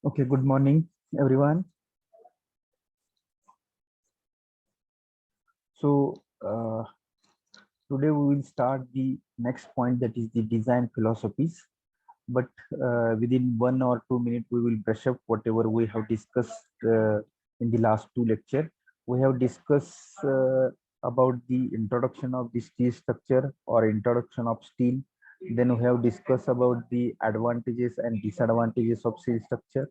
Okay, good morning, everyone. So, today we will start the next point, that is the design philosophies. But within 1 or 2 minutes, we will brush up whatever we have discussed in the last two lecture. We have discussed about the introduction of the steel structure or introduction of steel. Then we have discussed about the advantages and disadvantages of steel structure.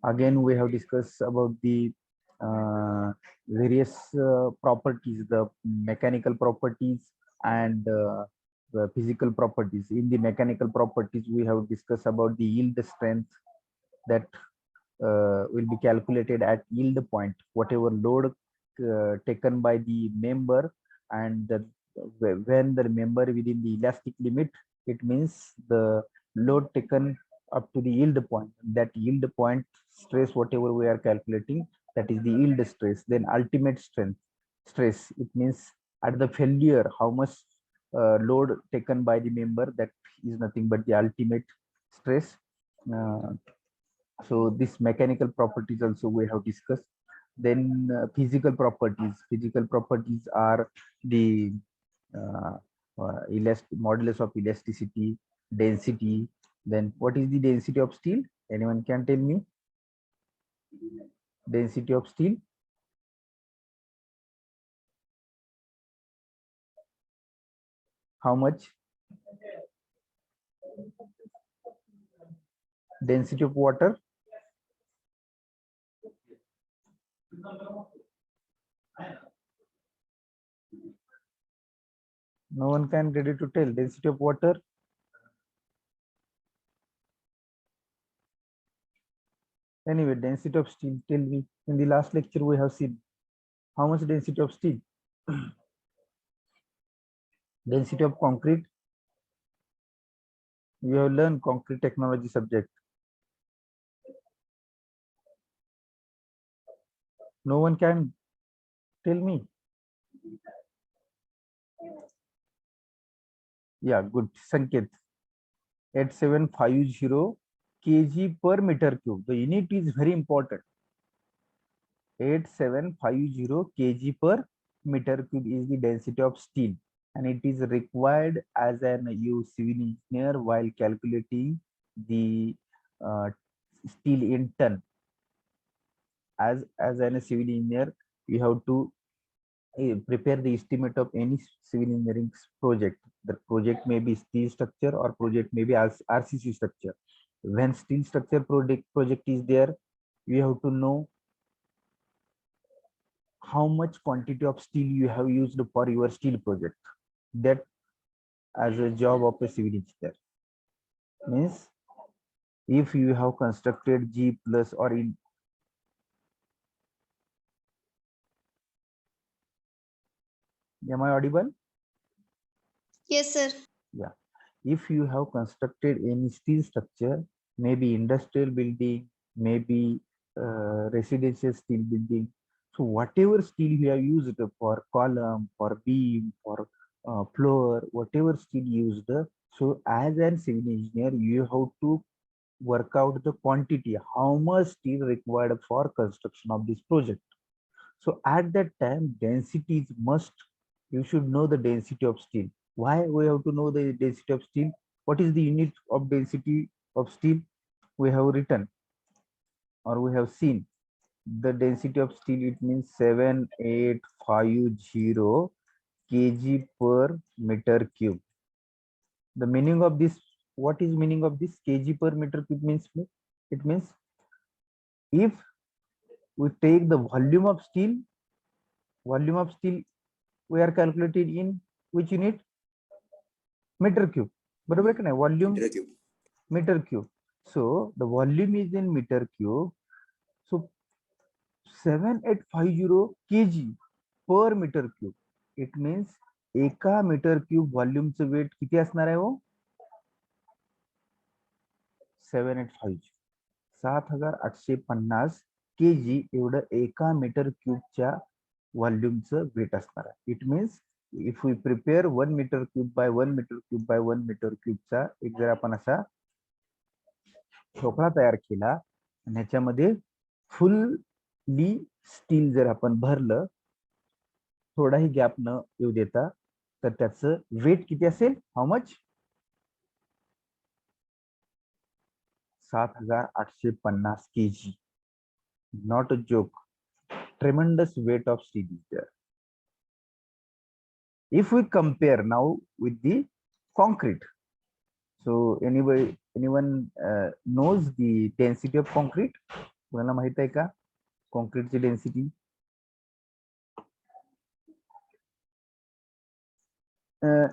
Again, we have discussed about the uh, various properties, the mechanical properties and the physical properties. In the mechanical properties, we have discussed about the yield strength that will be calculated at yield point, whatever load taken by the member, and when the member within the elastic limit, it means the load taken up to the yield point. That yield point stress, whatever we are calculating, that is the yield stress. Then ultimate strength stress, it means at the failure, how much load taken by the member, that is nothing but the ultimate stress. Uh, so this mechanical properties also we have discussed. Then physical properties are the uh, modulus of elasticity, density. Then what is the density of steel? Anyone can tell me? Density of steel, how much? Density of water? No one can ready to tell. Density of water? Anyway, density of steel, tell me. In the last lecture we have seen how much density of steel. Density of concrete, we have learned concrete technology subject. No one can tell me. Yeah, good. Sanket. 8750 kg per meter cube. The unit is very important. 8750 kg per meter cube is the density of steel, and it is required as an civil engineer while calculating the uh, steel in ton. As an civil engineer, you have to prepare the estimate of any civil engineering project. The project may be steel structure or project may be RCC structure. When steel structure project is there, you have to know how much quantity of steel you have used for your steel project. That as a job of a civil engineer means, if you have constructed G plus or in, am I audible? Yes, sir. Yeah. If you have constructed any steel structure, maybe industrial building, maybe residential steel building, so whatever steel you have used for column, for beam, for floor, whatever steel used, so as an civil engineer, you have to work out the quantity, how much steel required for construction of this project. So at that time, density is must. You should know the density of steel. Why we have to know the density of steel? What is the unit of density of steel? We have written or we have seen the density of steel. It means 7850 kg per meter cube. The meaning of this, what is meaning of this kg per meter cube means? It means if we take the volume of steel we are calculated in which unit? Meter cube. बरोबर है ना? Volume meter cube. So the volume is in meter cube. So 7850 kg per meter cube. It means एका metre cube व्हॉल्यूमचं wait किती असणार आहे हो? 7850 7850 kg एवढं एका मीटर क्यूबच्या व्हॉल्यूमचं वेट असणार आहे. It means if we prepare 1 meter cube by 1 meter cube by 1 meter क्यूबचा एक जर आपण असा ठोकळा तयार केला, आणि ह्याच्यामध्ये फुल्ली स्टील जर आपण भरलं, थोडाही गॅप न येऊ देता, तर त्याचं वेट किती असेल? How much? 7850 kg. Not a joke. Tremendous weight of steel is there. If we compare now with the concrete, so anyone knows the density of concrete? कोणाला माहित आहे का कॉन्क्रीटची density?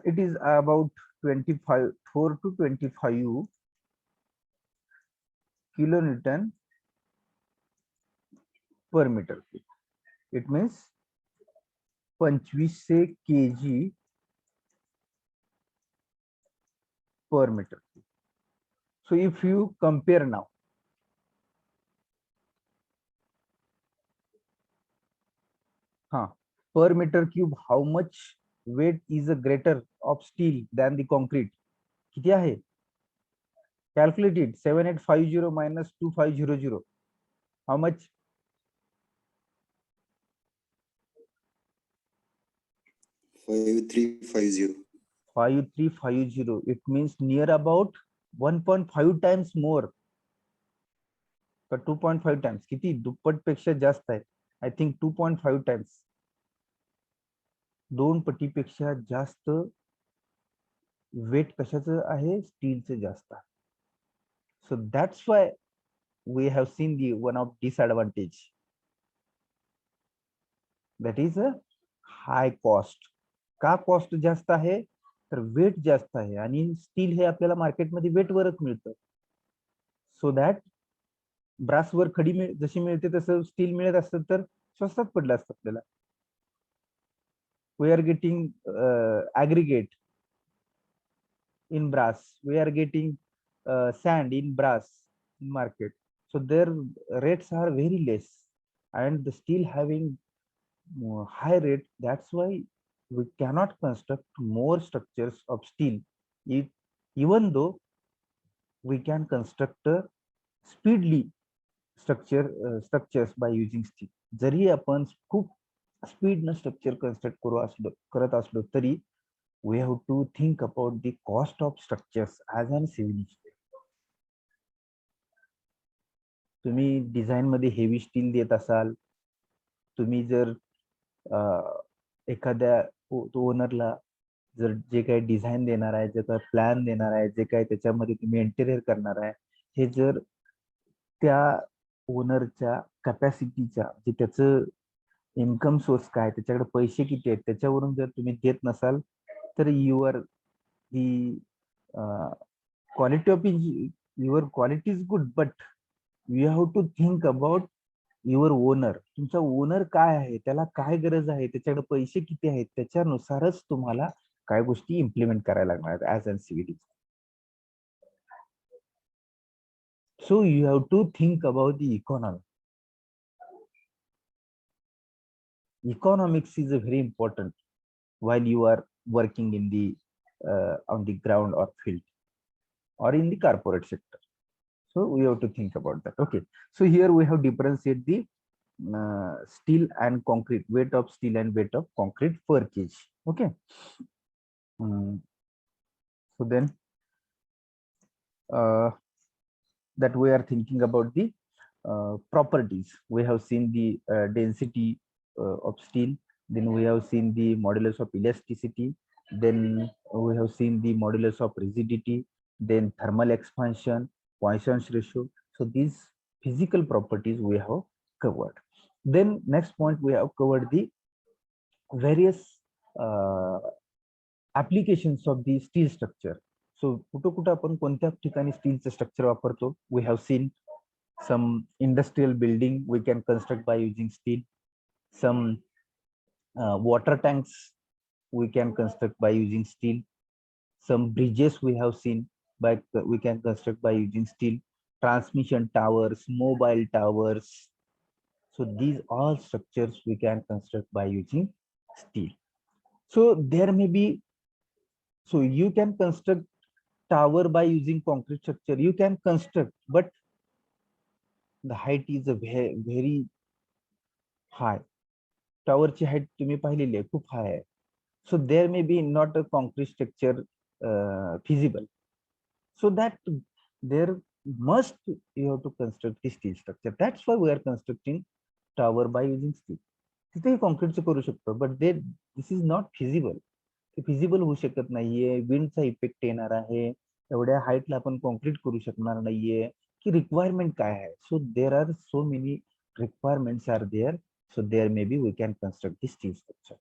It is about 4 to 25 kilonewton per meter cube. It means 2500 kg per meter cube. So if you compare now, per meter cube, how much weight is a greater of steel than the concrete? किती आहे? Calculate it. 7850 minus 2500. How much? 5350. 5350. It means near about 1.5 times more. तर 2.5 times. किती? दुप्पट पेक्षा जास्त आहे. I think 2.5 times. 2 पटीपेक्षा जास्त wait कशाचं आहे? स्टीलचं जास्त आहे. So that's why we have seen the one of disadvantage, that is a high cost. का कॉस्ट जास्त आहे? तर वेट जास्त आहे आणि स्टील हे आपल्याला मार्केटमध्ये वेट वरच मिळतं. सो दॅट ब्रासवर खडी जशी मिळते तसं स्टील मिळत असतं तर स्वस्तात पडलं असतं आपल्याला. We are getting aggregate in brass, we are getting sand in brass in market, so their rates are very less and the steel having high rate. That's why we cannot construct more structures of steel, even though we can construct speedily structures by using steel. जरी आपण खूप speed न structure construct करत असलो तरी we have to think about the cost of structures as an civil engineer. तुम्ही design मध्ये heavy steel देत असाल, तुम्ही जर एखाद्या ओनरला जर जे काही डिझाईन देणार आहे, जे काही प्लॅन देणार आहे, जे काही त्याच्यामध्ये तुम्ही इंटेरियर करणार आहे, हे जर त्या ओनरच्या कॅपॅसिटीच्या, जे त्याचं इन्कम सोर्स काय, त्याच्याकडे पैसे किती आहेत, त्याच्यावरून जर तुम्ही देत नसाल तर your quality is good, but you have to think about your owner. तुमचा ओनर काय आहे, त्याला काय गरज आहे, त्याच्याकडे पैसे किती आहेत, त्याच्यानुसारच तुम्हाला काय गोष्टी इम्प्लिमेंट करायला लागणार as an civil. So you have to think about the economy. Economics is very important while you are working in the on the ground or field or in the corporate sector. So we have to think about that. Okay, so here we have differentiate the steel and concrete, weight of steel and weight of concrete per kg. Okay. So then that we are thinking about the properties. We have seen the density of steel, then we have seen the modulus of elasticity, then we have seen the modulus of rigidity, then thermal expansion, Poisson's ratio. So these physical properties we have covered. Then next point, we have covered the various applications of the steel structure. So कुठं आपण कोणत्या ठिकाणी स्टीलचं structure वापरतो? We have seen some industrial building we can construct by using steel. Some water tanks we can construct by using steel. Some bridges we have seen we can construct by using steel. Transmission towers, mobile towers. So these all structures we can construct by using steel. So there may be, so you can construct tower by using concrete structure, you can construct, but the height is a very high. टॉवरची height तुम्ही पाहिलेली आहे, खूप हाय आहे. So there may be not a concrete structure feasible. So that there must you have to construct the steel structure. That's why we are constructing tower by using steel. तिथेही कॉन्क्रीटचं करू शकतो, but this is not feasible. ते feasible होऊ शकत नाहीये. विंडचा effect येणार आहे. एवढ्या हाईटला आपण कॉन्क्रीट करू शकणार नाहीये. की रिक्वायरमेंट काय आहे. So there are so many requirements are there. So there maybe we can construct the steel structure.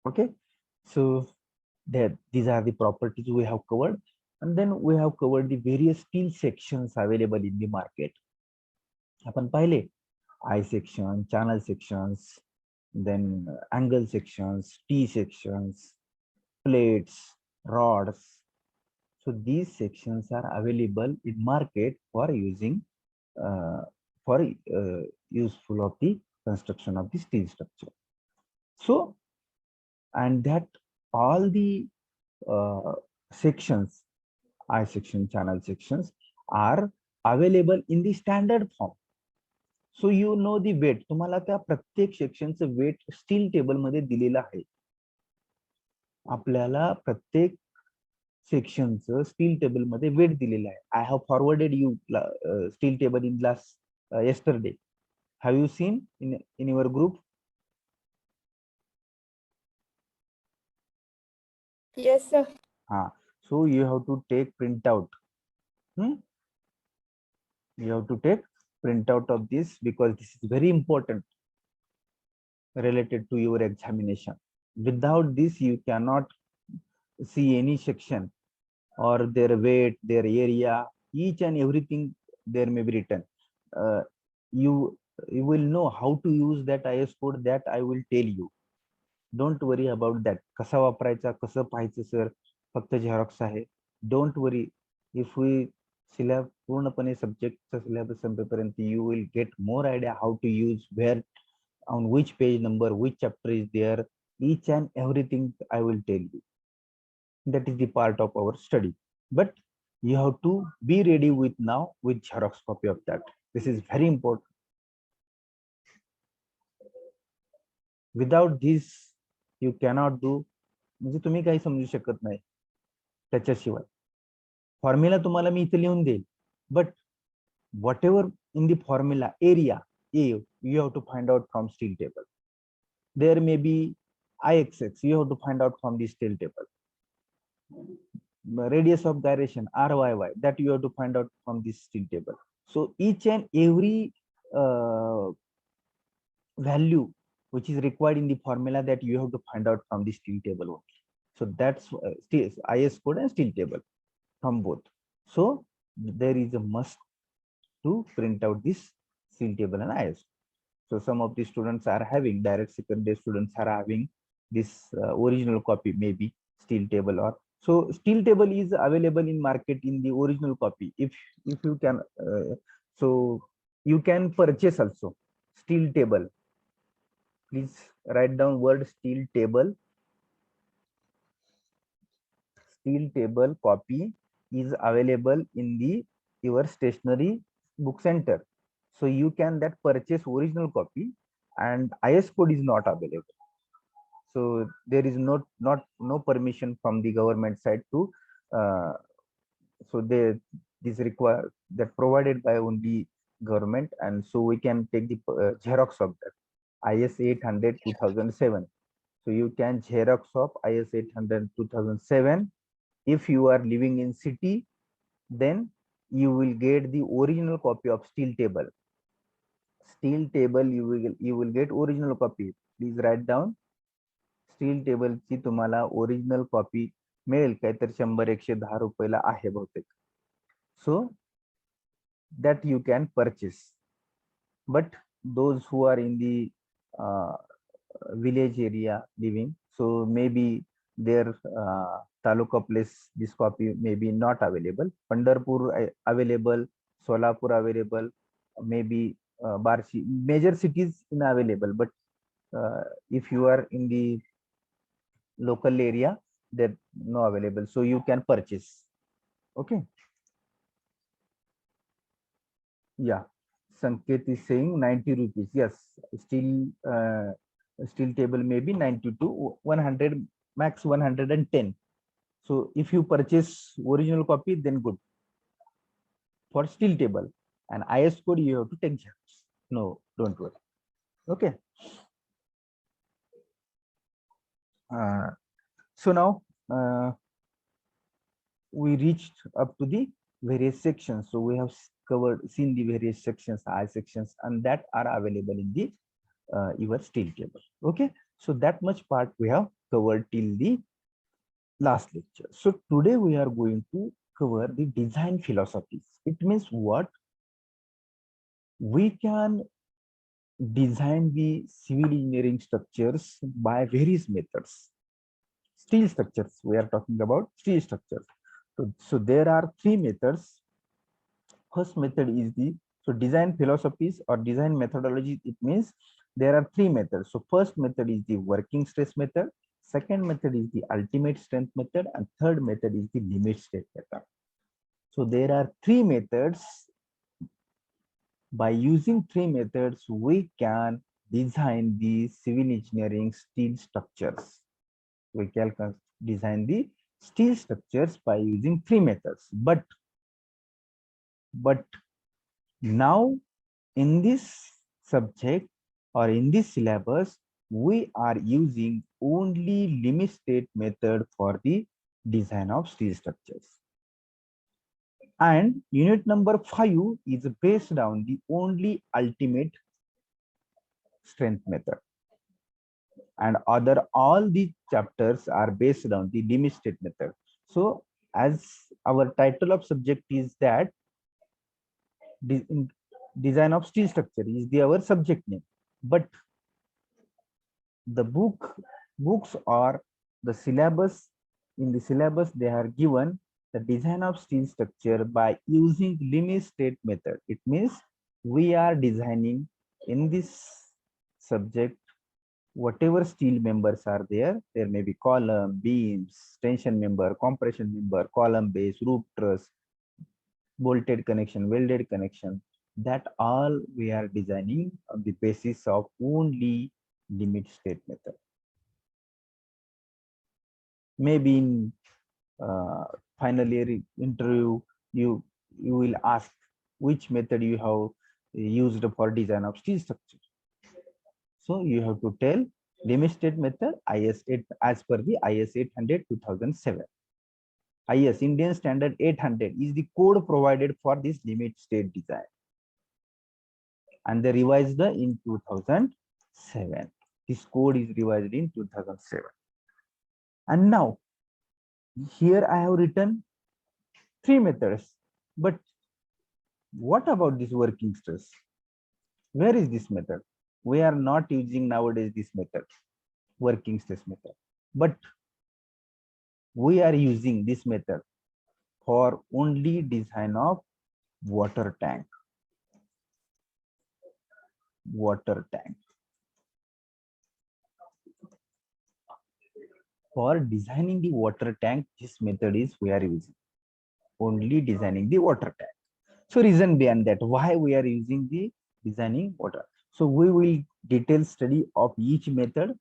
Okay, so that these are the properties we have covered, and then we have covered the various steel sections available in the market. आपण पाहिले I section, channel sections, then angle sections, T sections, plates, rods. So these sections are available in market for using useful of the construction of the steel structure. So, and that all the sections, I section, channel sections are available in the standard form. So you know the weight. तुम्हाला त्या प्रत्येक सेक्शनचं wait steel table मध्ये दिलेलं आहे. आपल्याला प्रत्येक सेक्शनचं steel table मध्ये wait दिलेलं आहे. I have forwarded you steel table in last yesterday. Have you seen in your group? Yes, sir. So you have to take printout. You have to take printout of this because this is very important related to your examination. Without this, you cannot see any section or their weight, their area, each and everything there may be written. You will know how to use that IS code, that I will tell you. Don't worry about that. कसा वापरायचा, कसं पाहायचं sir, फक्त Xerox आहे. Don't worry. If we पूर्णपणे सब्जेक्टचा syllabus संपेपर्यंत you will get more idea how to use, where, on which page number, which chapter is there, each and everything I will tell you. That is the part of our study. But you have to be ready with now with xerox copy of that. This is very important. Without this you cannot do. म्हणजे तुम्ही काही समजू शकत नाही त्याच्याशिवाय. Formula तुम्हाला मी इथे लिहून देईल, but whatever in the formula area A you have to find out from steel table. There may be IXX, you have to find out from the steel table. Radius of gyration RYY, that you have to find out from this steel table. So each and every value which is required in the formula, that you have to find out from the steel table only. So that's IS code and steel table from both. So there is a must to print out this steel table and IS. So some of the students are having, direct secondary students are having this original copy, maybe steel table, or so steel table is available in market in the original copy. If you can, so you can purchase also steel table. Please write down word steel table. Steel table copy is available in the your stationery book center. So you can that purchase original copy, and IS code is not available. So there is no permission from the government side to so this require that provided by only government, and so we can take the xerox of that IS 800 2007. So you can xerox of IS 800 2007. If you are living in city, then you will get the original copy of steel table. Steel table you will get original copy. Please write down. Steel टेबलची तुम्हाला original copy मिळेल काय तर 100-110 रुपयाला आहे बहुतेक. सो that you can purchase. But those who are in the village area living, so maybe their taluka place this copy may be not available. Pandharpur available, Solapur available, maybe Barshi, major cities in available. But if you are in the local area, they're no available, so you can purchase. Okay. Yeah, Sanket is saying 90 rupees. Yes, still steel table may be 92, 100, max 110. So if you purchase original copy, then good. For steel table and IS code, you have to take Xerox. No, don't worry. Okay. So now we reached up to the various sections. So we have seen the various sections, I sections, and that are available in the your steel table. Okay. So that much part we have covered till the last lecture. So today we are going to cover the design philosophies. It means what? We can design the civil engineering structures by various methods. Steel structures, we are talking about steel structures. So there are three methods. First method is the, so design philosophies or design methodology, it means there are three methods. So first method is the working stress method, second method is the ultimate strength method, and third method is the limit state method. So there are three methods. By using three methods, we can design the civil engineering steel structures. We can design the steel structures by using three methods. But now in this subject or in this syllabus, we are using only limit state method for the design of steel structures. And unit number 5 is based on the only ultimate strength method. And other all the chapters are based on the limit state method. So as our title of subject is that design of steel structure is the our subject name, but the books or the syllabus, in the syllabus they are given the design of steel structure by using limit state method. It means we are designing in this subject whatever steel members are there. There may be column, beams, tension member, compression member, column base, roof truss, bolted connection, welded connection, that all we are designing on the basis of only limit state method. Maybe in final year interview, you will ask which method you have used for design of steel structure. So you have to tell limit state method IS 8 as per the IS 800 2007. IS Indian Standard 800 is the code provided for this limit state design, and they revised in 2007. This code is revised in 2007. And now here I have written three methods, but what about this working stress? Where is this method? We are not using nowadays this method, working stress method, but we are using this method for only design of water tank. Water tank. For designing the water tank, this method is we are using. Only designing the water tank. So reason behind that, why we are using the designing water. So we will detail study of each method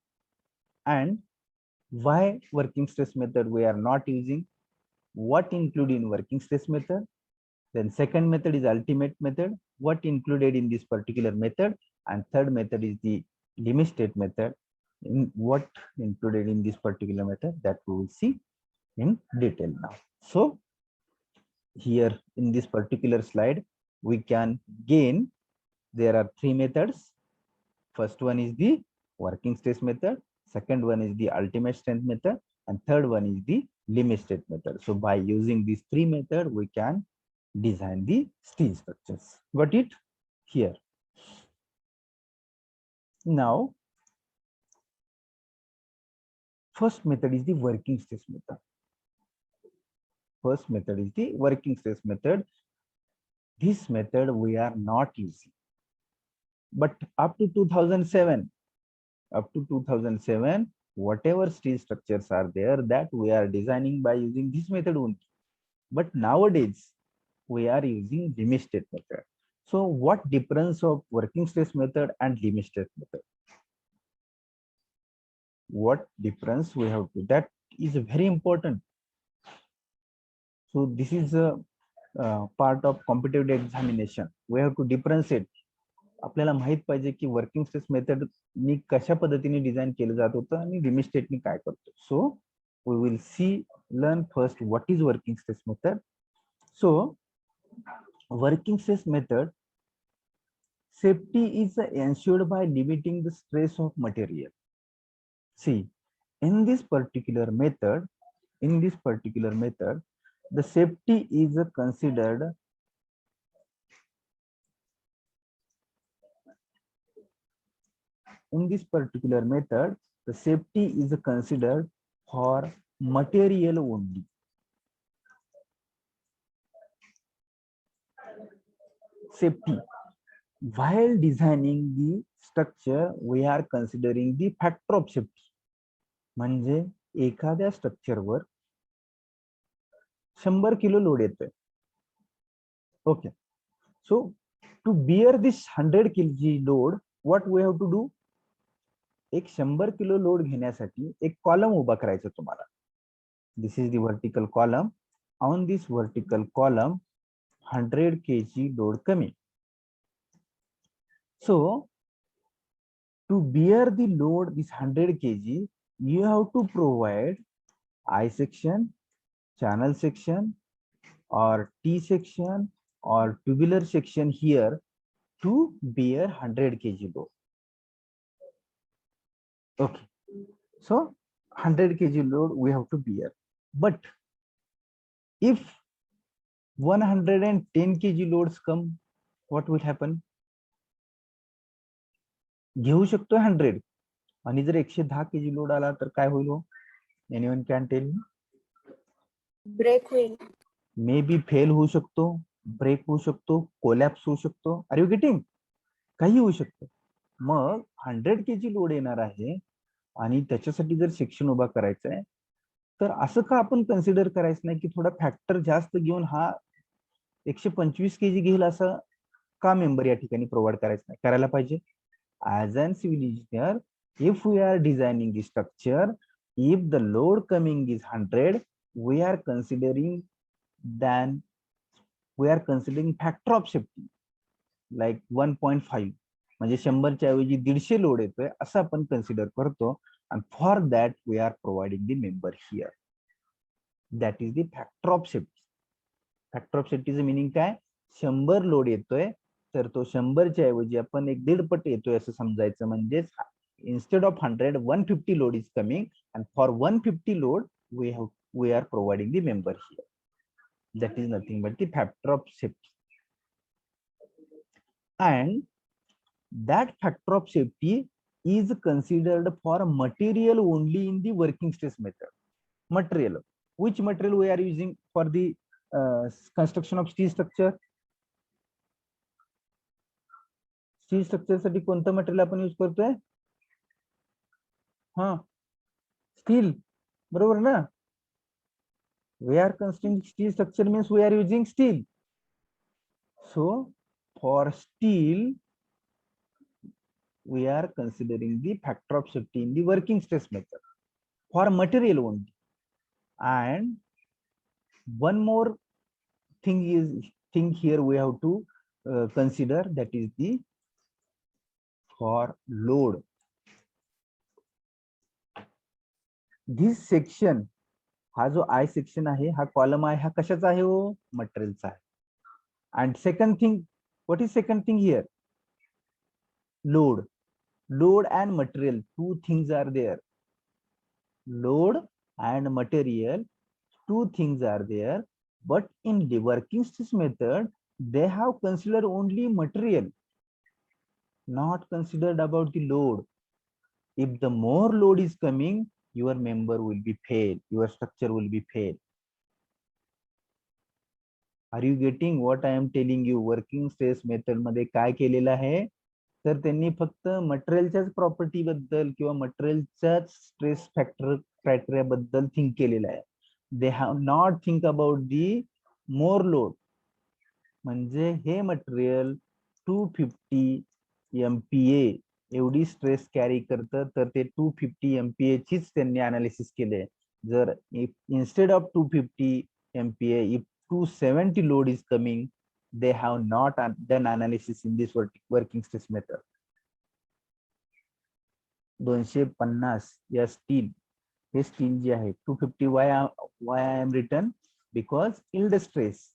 and why working stress method we are not using, what included in working stress method. Then second method is ultimate method, what included in this particular method, and third method is the limit state method, in what included in this particular method, that we will see in detail now. So here in this particular slide, we can gain, there are three methods. First one is the working stress method, second one is the ultimate strength method, and third one is the limit state method. So by using these three methods, we can design the steel structures. Got it? Here. Now, first method is the working stress method. First method is the working stress method. This method we are not using. But up to 2007, whatever steel structures are there, that we are designing by using this method only. But nowadays, we are using limit state method. So what difference of working stress method and limit stress method? What difference we have to, that is very important. So this is a part of competitive examination. We have to differentiate. आपल्याला माहित पाहिजे की working stress method नी कशा पद्धतीने design केलं जात होतं आणि लिमिट स्टेटनी काय करतो. So we will see learn first what is working stress method. So working stress method, safety is ensured by limiting the stress of material. See, in this particular method, the safety is considered for material only. Safety. While designing the structure, we are considering the factor of safety. म्हणजे एखाद्या स्ट्रक्चरवर 100 kilo load येतोय. Okay, so to bear this 100 kg load, what we have to do? एक 100 kilo load घेण्यासाठी एक column उभा करायचा तुम्हाला. This is the vertical column. On this vertical column 100 kg load कमी. So to bear the load, this 100 kg, you have to provide I section, channel section, or T section, or tubular section here to bear 100 kg load. Okay, so 100 kg load we have to bear. But if 110 kg loads come, what will happen? घेऊ शकतो 100 आणि जर 110 kg load आला तर काय होईल? Anyone can tell me? Break होईल. May B fail होऊ शकतो, ब्रेक होऊ शकतो, कोलॅप्स होऊ शकतो. Are you getting? काही होऊ शकतं. मग 100 kg लोड येणार आहे आणि त्याच्यासाठी जर सेक्शन उभा करायचा आहे तर असं का आपण कन्सिडर करायचं नाही की थोडा फॅक्टर जास्त घेऊन हा 125 kg घेईल असं का मेंबर या ठिकाणी प्रोव्हाइड करायचं नाही? करायला पाहिजे. As an civil engineer, if we are designing the structure, if the load coming is 100, we are considering factor of safety like 1.5. म्हणजे 100 च्या ऐवजी 150 लोड येतोय असं आपण कन्सिडर करतो. and for that we are providing the member here. That is the factor of safety. Factor of safety चं meaning काय? 100 load येतोय तर तो 100 च्या ऐवजी आपण एक 1.5 पट येतोय असं समजायचं. म्हणजे instead of 100, 150 load is coming, and for 150 load we are providing the member here. That is nothing but the factor of safety. And that factor of safety is considered for material only in the working stress method. Material. Which material we are using for the construction of steel structure? Steel structure साठी कोणतं material आपण use करतोय? हा, steel. बरोबर ना? We are constructing steel structure means we are using steel. So for steel we are considering the factor of safety in the working stress method for material only. And one more thing here we have to consider, that is the for load. This section, हा जो I section आहे, हा column आहे, हा कशाचा आहे? हो, मटेरियलचा आहे. And second thing, what is second thing here? Load. Load and material, two things are there. Load and material, two things are there. But in the working stress method, they have considered only material, not considered about the load. If the more load is coming, your member will be fail, your structure will be fail. Are you getting what I am telling you? Working stress method मध्ये काय केलेलं आहे तर त्यांनी फक्त मटेरियलच्याच property बद्दल किंवा मटेरियलच्याच stress factor criteria बद्दल थिंक केलेलं आहे. They have not think about the more load. म्हणजे हे मटेरियल 250 MPa एवढी स्ट्रेस कॅरी करतं, तर ते 250 MPa चीच त्यांनी अनालिसिस केले. जर instead of 250 MPa, if 270 load is coming, they have not done analysis in this working stress method. 250 या स्टील, हे स्टील जे आहे 250, why I am written, because yield stress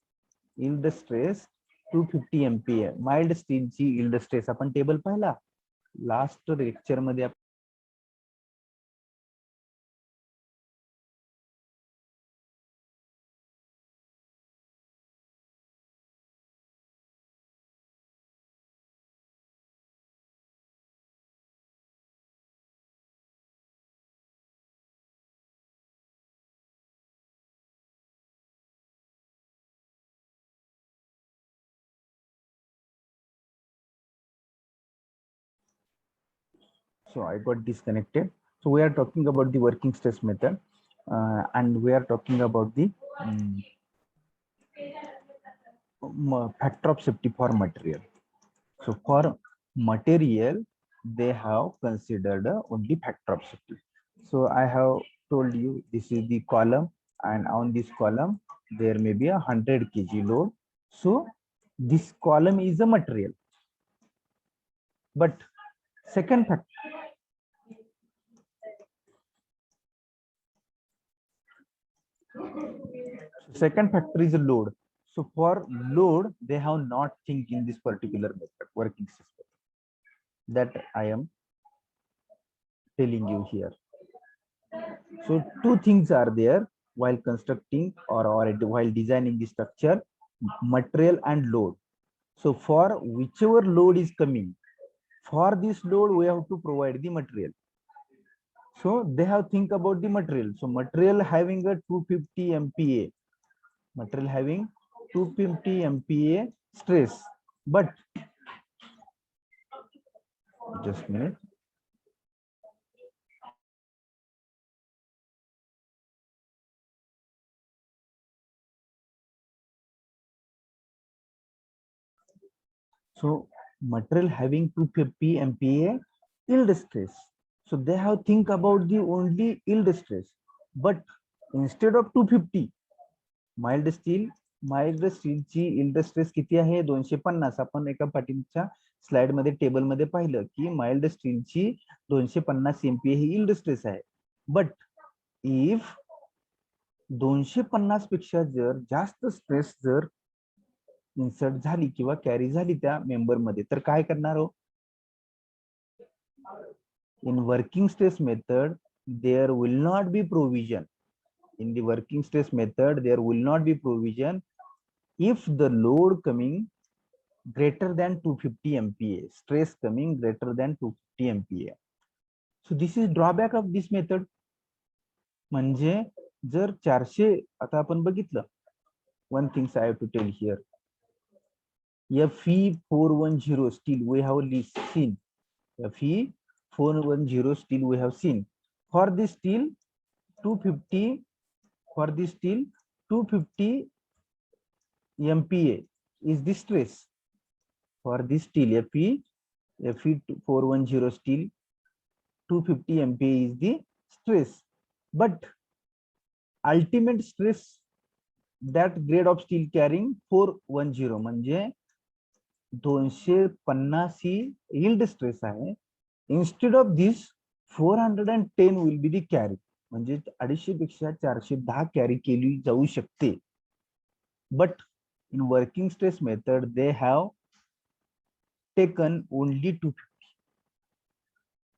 250 MPa. Mild स्टीलची yield stress आपण table पाहिला last lecture मध्ये. So I got disconnected. So we are talking about the working stress method, and we are talking about the factor of safety for material. So for material, they have considered only factor of safety. So I have told you this is the column, and on this column there may be 100 kg load. So this column is a material. But second factor, is a load. So for load, they have not think in this particular method, working system, that I am telling you here. So two things are there while constructing or while designing the structure: material and load. So for whichever load is coming, for this load we have to provide the material. So they have think about the material. So material having a 250 MPa, material having 250 MPa stress, but just a minute. So material having 250 MPa yield stress. So they have think about the only yield stress, but instead of 250, mild स्टीलची yield stress किती आहे? 250. आपण एका पाठीच्या slide मध्ये table मध्ये पाहिलं की माइल्ड स्टीलची 250 MPa ही yield stress आहे. बट इफ 250 पेक्षा जर जास्त स्ट्रेस जर इन्सर्ट झाली किंवा कॅरी झाली त्या मेंबर मध्ये, तर काय करणार हो? In working stress method there will not be provision. In the working stress method, there will not be provision if the load coming greater than 250 MPa, stress coming greater than 250 MPa. So this is drawback of this method. म्हणजे जर 400, आता आपण बघितलं, one thing I have to tell here, Fe410 steel we have seen, Fe410 steel we have seen. For this steel 250, for this steel 250 MPa is the stress. For this steel Fe410 steel 250 MPa is the stress, but ultimate stress that grade of steel carrying 410 म्हणजे 250 ही yield stress आहे. Instead of this 410 will be the carry. म्हणजे 250 पेक्षा 410 carry केली जाऊ शकते. But in working stress method they have taken only 250.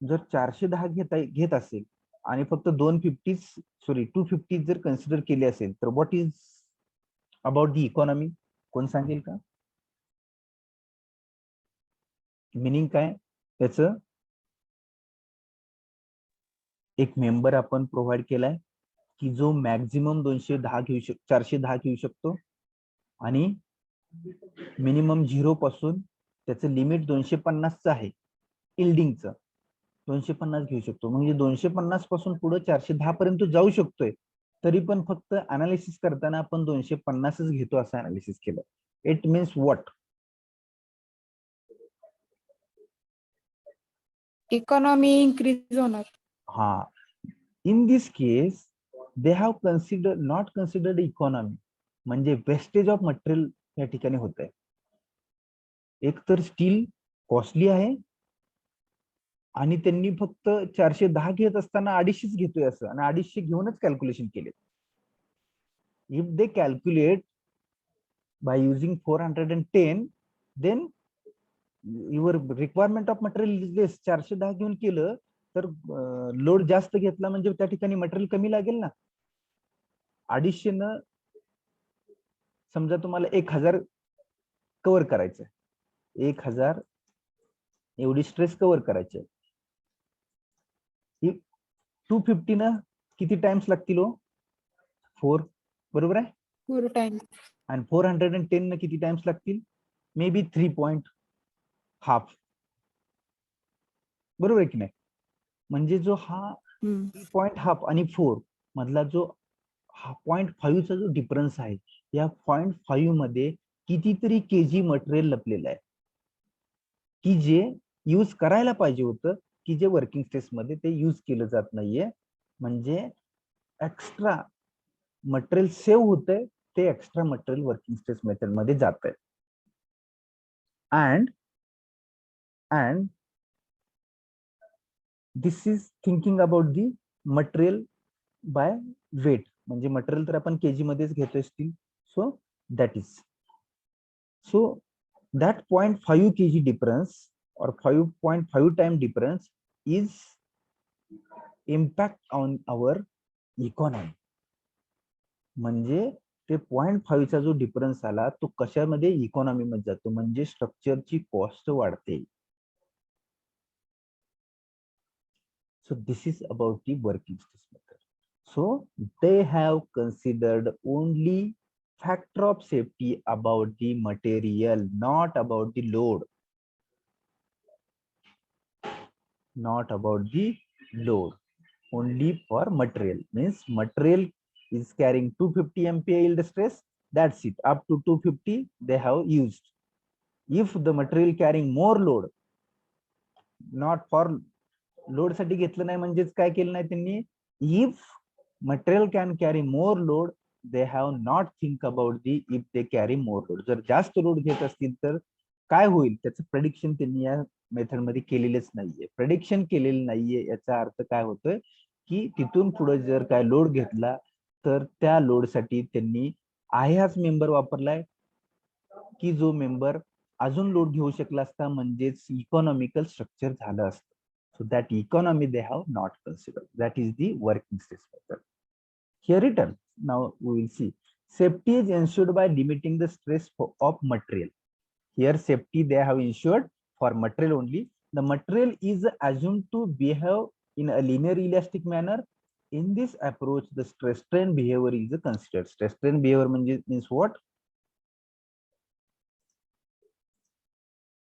जर 410 घेत असेल आणि फक्त 250 जर कन्सिडर केले असेल, तर what is about the economy? कोण सांगेल का? मिनिंग काय त्याचं? एक मेंबर आपण प्रोव्हाइड केलाय की जो मॅक्झिमम 410 घेऊ शकतो आणि मिनिमम 0 पासून त्याचं लिमिट 250चं आहे इल्डिंगचं, 250 घेऊ शकतो. म्हणजे 250 पासून पुढे 410 पर्यंत जाऊ शकतोय, तरी पण फक्त अनालिसिस करताना आपण 250च घेतो असं अनालिसिस केलं. It means what? Economy increase होणार. हा, इन this case they have consider not considered economy, म्हणजे वेस्टेज ऑफ मटेरियल या ठिकाणी होत आहे. एक तर स्टील कॉस्टली आहे आणि त्यांनी फक्त 410 घेत असताना 250 घेतोय असं, आणि 250 घेऊनच कॅल्क्युलेशन केले. If they calculate by using 410, then your requirement of material is less. 410 घेऊन केलं तर लोड जास्त घेतला म्हणजे त्या ठिकाणी मटेरियल कमी लागेल ना. 250 न समजा तुम्हाला 1000 कव्हर करायचं, 1000 एवढी स्ट्रेस कव्हर करायची. 250 न किती टाइम्स लागतील हो? 4, बरोबर आहे. 4 टाइम्स. आणि 410 न किती टाइम्स लागतील? मे बी 3.5, बरोबर आहे की नाही. म्हणजे जो हा 3.5 आणि 4 मधला जो 0.5 चा जो डिफरन्स आहे, या 0.5 मध्ये कितीतरी केजी मटेरियल लपलेलं आहे, की जे यूज करायला पाहिजे होतं, की जे वर्किंग स्ट्रेस मध्ये ते यूज केलं जात नाहीये. म्हणजे एक्स्ट्रा मटेरियल सेव्ह होतंय, ते extra material working stress method मध्ये जात आहे. and this is thinking about the material by weight, म्हणजे मटेरियल तर आपण केजी मध्येच घेतोय steel. So that is so that 0.5 kg difference or 5.5 time difference is impact on our economy. म्हणजे ते 0.5 चा जो डिफरन्स आला तो कशामध्ये? इकॉनॉमी मध्ये जातो, म्हणजे स्ट्रक्चरची कॉस्ट वाढते. So this is about the working stress method. So they have considered only factor of safety about the material, not about the load. Not about the load, only for material. Means material is carrying 250 MPa yield stress, that's it. Up to 250 they have used. If the material carrying more load, not for load साठी घेतलं नाही, म्हणजेच काय केलं नाही त्यांनी. If material can carry more load, they have not think about the if they carry more load. जर जास्त लोड घेत असतील तर काय होईल त्याचं प्रेडिक्शन त्यांनी या मेथड मध्ये केलेलेच नाहीये. प्रेडिक्शन केलेलं नाहीये याचा अर्थ काय होतोय, की तिथून पुढे जर काय लोड घेतला तर त्या लोड साठी त्यांनी आहे हाच मेंबर वापरलाय, की जो मेंबर अजून लोड घेऊ शकला असता, म्हणजेच इकॉनॉमिकल स्ट्रक्चर झालं असतं. So that economy they have not considered. That is the working stress method. Here written. Now we will see. Safety is ensured by limiting the stress of material. Here safety they have ensured for material only. The material is assumed to behave in a linear elastic manner. In this approach, the stress strain behavior is considered. Stress strain behavior means what?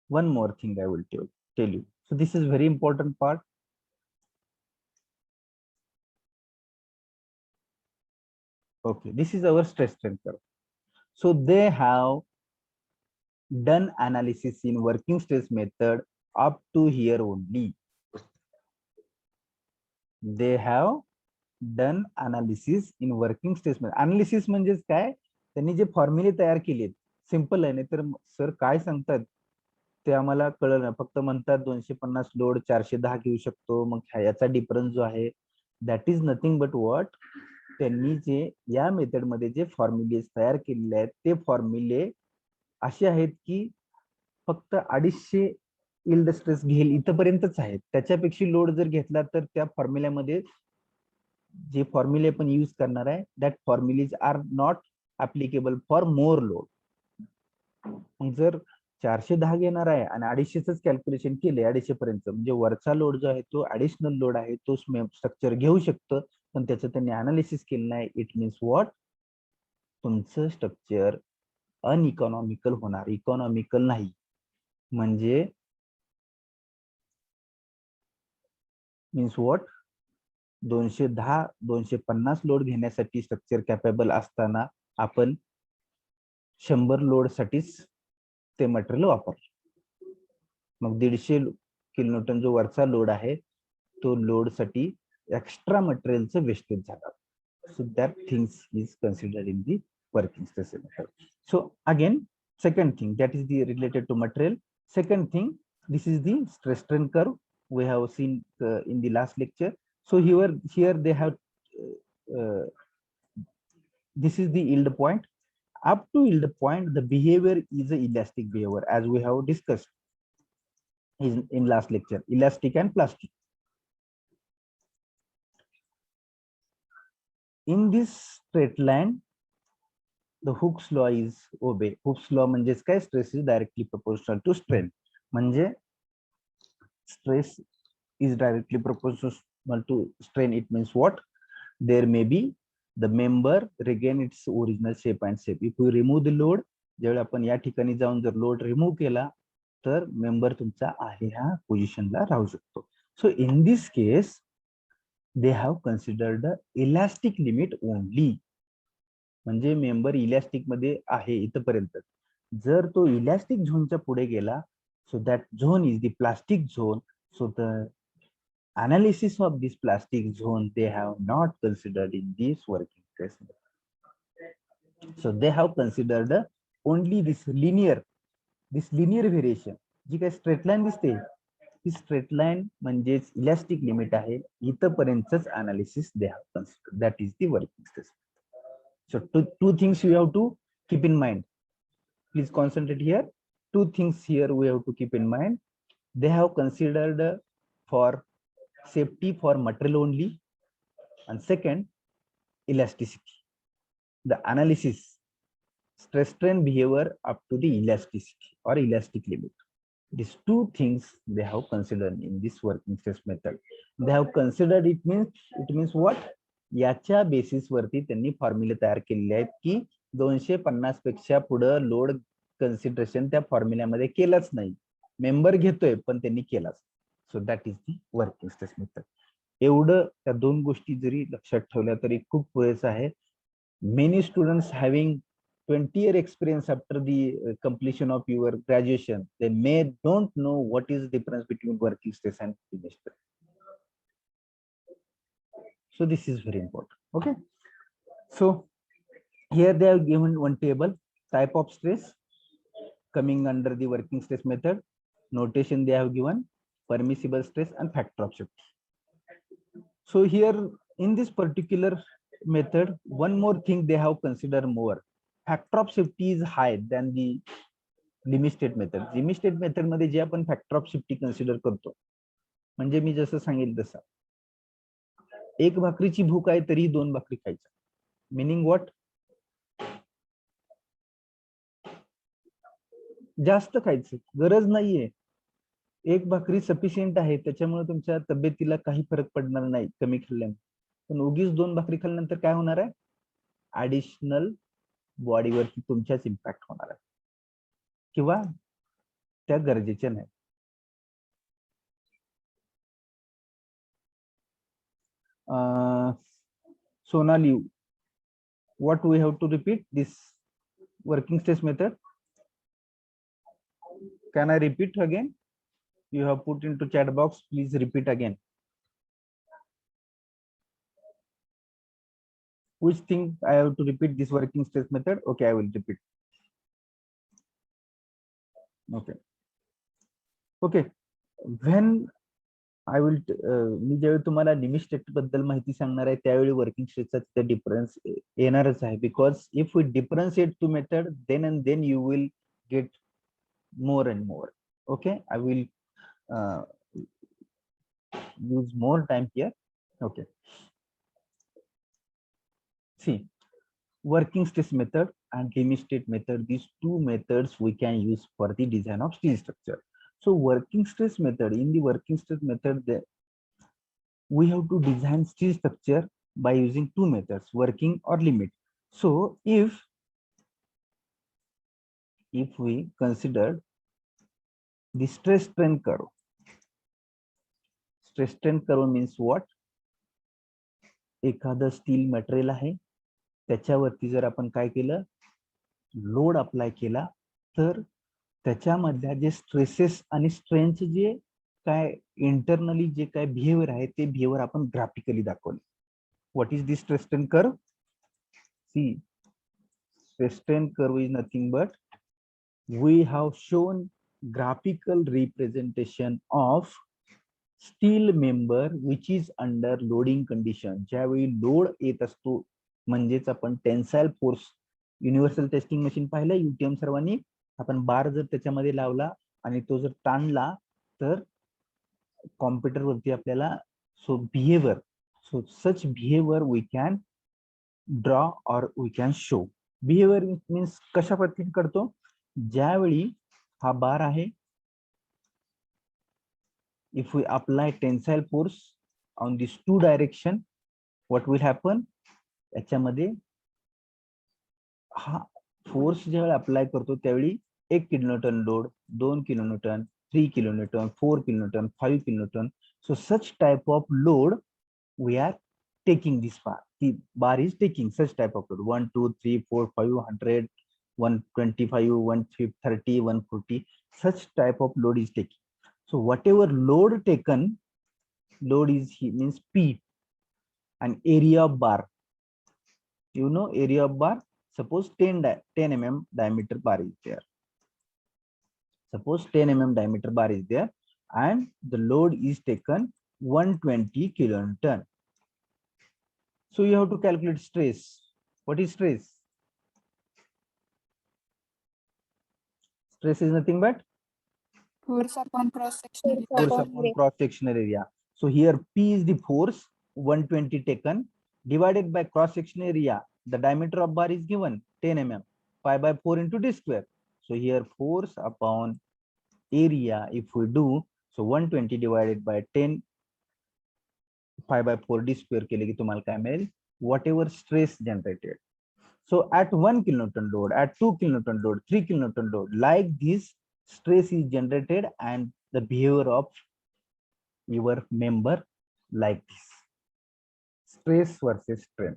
One more thing I will tell you. So this is very important part. Okay, this is our stress strain curve. So they have done analysis in working stress method up to here only. They have done analysis in working stress method. Analysis म्हणजेच काय? त्यांनी जे फॉर्म्युले तयार केलेत, simple आहे. नाही तर sir काय सांगतात ते आम्हाला कळलं नाही. फक्त म्हणतात 250 लोड 410 घेऊ शकतो, मग याचा डिफरन्स जो आहे that is nothing but what. त्यांनी जे या मेथड मध्ये जे फॉर्म्युले तयार केलेले आहेत ते फॉर्म्युले असे आहेत की फक्त 250 इल्ड स्ट्रेस घेईल इथपर्यंतच आहेत. त्याच्यापेक्षा लोड जर घेतला तर त्या फॉर्म्युल्यामध्ये जे फॉर्म्युले पण यूज करणार आहे that formulae are not applicable for more load. जर 410 घेणार आहे आणि 250च कॅल्क्युलेशन केले 250 पर्यंत, म्हणजे वरचा लोड जो आहे तो ऍडिशनल लोड आहे, तो स्ट्रक्चर घेऊ शकतं, पण त्याचं त्यांनी अनालिसिस केलं नाही. It means what? तुमचं स्ट्रक्चर अनइकॉनॉमिकल होणार, इकॉनॉमिकल नाही. म्हणजे मीन्स व्हॉट? 210 250 लोड घेण्यासाठी स्ट्रक्चर कॅपेबल असताना आपण 100 लोड साठीच ते मटेरियल वापरलं. मग 150 किलोन्यूटन जो वरचा लोड आहे तो लोड साठी एक्स्ट्रा मटेरियलचं वेस्टेज झालं. So that things is considered in the working stress method. So again, second thing that is the related to material. Second thing, this is the stress strain curve we have seen in the last lecture. So here they have this is the yield point. Up to yield point, the behavior is a elastic behavior, as we have discussed in last lecture, elastic and plastic. In this straight line, the Hooke's law is obeyed. Hooke's law म्हणजेच काय, stress is directly proportional to strain. म्हणजे stress is directly proportional to strain. It means what? There may be the member regain its original shape and shape. If we remove the load, ज्यावेळी आपण या ठिकाणी जाऊन जर load remove केला तर member तुमचा आहे ह्या पोझिशनला राहू शकतो. So in this case they have considered the elastic limit only. म्हणजे मेंबर इलास्टिक मध्ये आहे इथपर्यंत. जर तो इलास्टिक झोनच्या पुढे गेला, so that zone is the plastic zone. So the analysis of this plastic zone they have not considered in this working stress method. So they have considered only this linear variation. जी काय straight line दिसते, ही straight line म्हणजेच elastic limit आहे, इथपर्यंतच analysis they have considered. That is the working stress. So two things you have to keep in mind. Please concentrate here. Two things here we have to keep in mind. They have considered for safety for material only, and second, elasticity. The analysis stress strain behavior up to the elasticity or elastic limit. These two things they have considered in this working stress method. They have considered, it means what? याच्या basis वरती त्यांनी फॉर्म्युले तयार केलेले आहेत की 250 पेक्षा पुढे load consideration त्या फॉर्म्युल्यामध्ये केलंच नाही. मेंबर घेतोय पण त्यांनी केलाच. So that is the working stress method. एवढं त्या दोन गोष्टी जरी लक्षात ठेवल्या तरी खूप पुरेसं आहे. Many students having 20 year experience after the completion of your graduation, they may don't know what is the difference between working stress and finished stress. So this is very important. Okay, so here they have given one table, type of stress coming under the working stress method. Notation they have given, permissible stress and factor of safety. So here in this particular method, one more thing they have considered more. Factor of safety is high than the limit state method. Limit state method मध्ये जे आपण factor of safety consider करतो, म्हणजे मी जसं सांगितलं तसं, एक भाकरीची भूक आहे तरी 2 भाकरी खायच्या. Meaning what? जास्त खायचं गरज नाहीये. एक भाकरी सफिशियंट आहे, त्याच्यामुळे तुमच्या तब्येतीला काही फरक पडणार नाही कमी खाल्ल्याने. पण उगीच 2 भाकरी खाल्ल्यानंतर काय होणार आहे? ऍडिशनल बॉडीवरती तुमच्याच इम्पॅक्ट होणार आहे किंवा त्या गरजेच्या नाही. Sonali, what we have to repeat this working stress method? Can I repeat again? You have put into chat box, please repeat again. Which thing I have to repeat this working stress method? Okay, I will repeat. Okay, when I will मी जेव्हा तुम्हाला limit state बद्दल माहिती सांगणार आहे त्यावेळी working स्ट्रेसचा तिथे difference येणारच आहे. Because if we differentiate two method then and then you will get more and more. Okay, I will use more time here. Okay, see, working stress method and limit state method, these two methods we can use for the design of steel structure. So working stress method, in the working stress method we have to design steel structure by using two methods, working or limit. So if we consider the stress strain curve. Stress strain curve means what? एखादं steel material आहे, त्याच्यावरती जर आपण काय केलं, load apply केला, तर त्याच्यामधल्या जे stresses आणि स्ट्रेनचे जे काय इंटरनली जे काय बिहेवियर आहे ते बिहेवियर आपण ग्राफिकली दाखवले. What is this stress strain curve? See, stress strain curve is nothing but we have shown graphical representation of steel member which is under loading condition. ज्यावेळी load येत असतो म्हणजेच आपण tensile force universal testing machine पाहिलं UTM सर्वांनी. आपण बार जर त्याच्यामध्ये लावला आणि तो जर ताणला तर कॉम्प्युटर वरती आपल्याला so behaviour, so such behaviour we can draw or we can show. Behaviour means कशा पद्धतीने करतो? ज्यावेळी हा बार आहे, if we apply tensile force on these two direction, what will happen? याच्यामध्ये हा फोर्स ज्यावेळी अप्लाय करतो त्यावेळी 1 kilonewton load, 2 kilonewton, 3 kilonewton, 4 kilonewton, 5 kilonewton. So such type of load we are taking this bar. The bar is taking such type of load 1, 2, 3, 4, 5, 100, 125, 130, 140. Such type of load is taking. So whatever load taken, load is means P and area of bar. You know area of bar. Suppose 10 mm diameter bar is there. Suppose 10 mm diameter bar is there and the load is taken 120 kilonewton. So you have to calculate stress. What is stress? Stress is nothing but Force upon cross-sectional force upon cross sectional area. So here P is the force 120 taken divided by cross sectional area. The diameter of bar is given 10 mm, pi by 4 into d square. So here force upon area, if we do, so 120 divided by 10 pi by 4 d square केले की तुम्हाला काय मिळेल? Whatever stress generated. So at 1 kilonewton load, at 2 kilonewton load, 3 kilonewton load, like this stress is generated and the behavior of your member like this. Stress versus strain.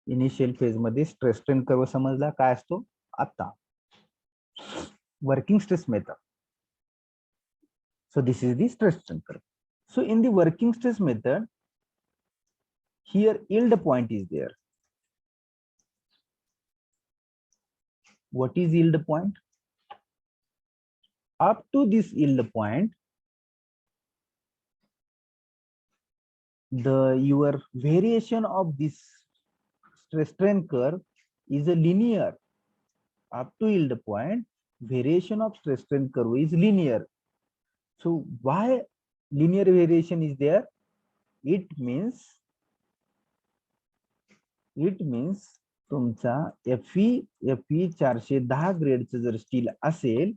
Initial phase मध्ये stress strain curve समजला काय असतो? आता working stress method. So this is the stress strain curve. So in the working stress method, here yield point is there. What is yield point? Up to this yield point, your variation of this stress strain curve is a linear. Up to yield point, variation of stress strain curve is linear. So why linear variation is there? It means तुमचा FE 410 ग्रेडचं जर steel असेल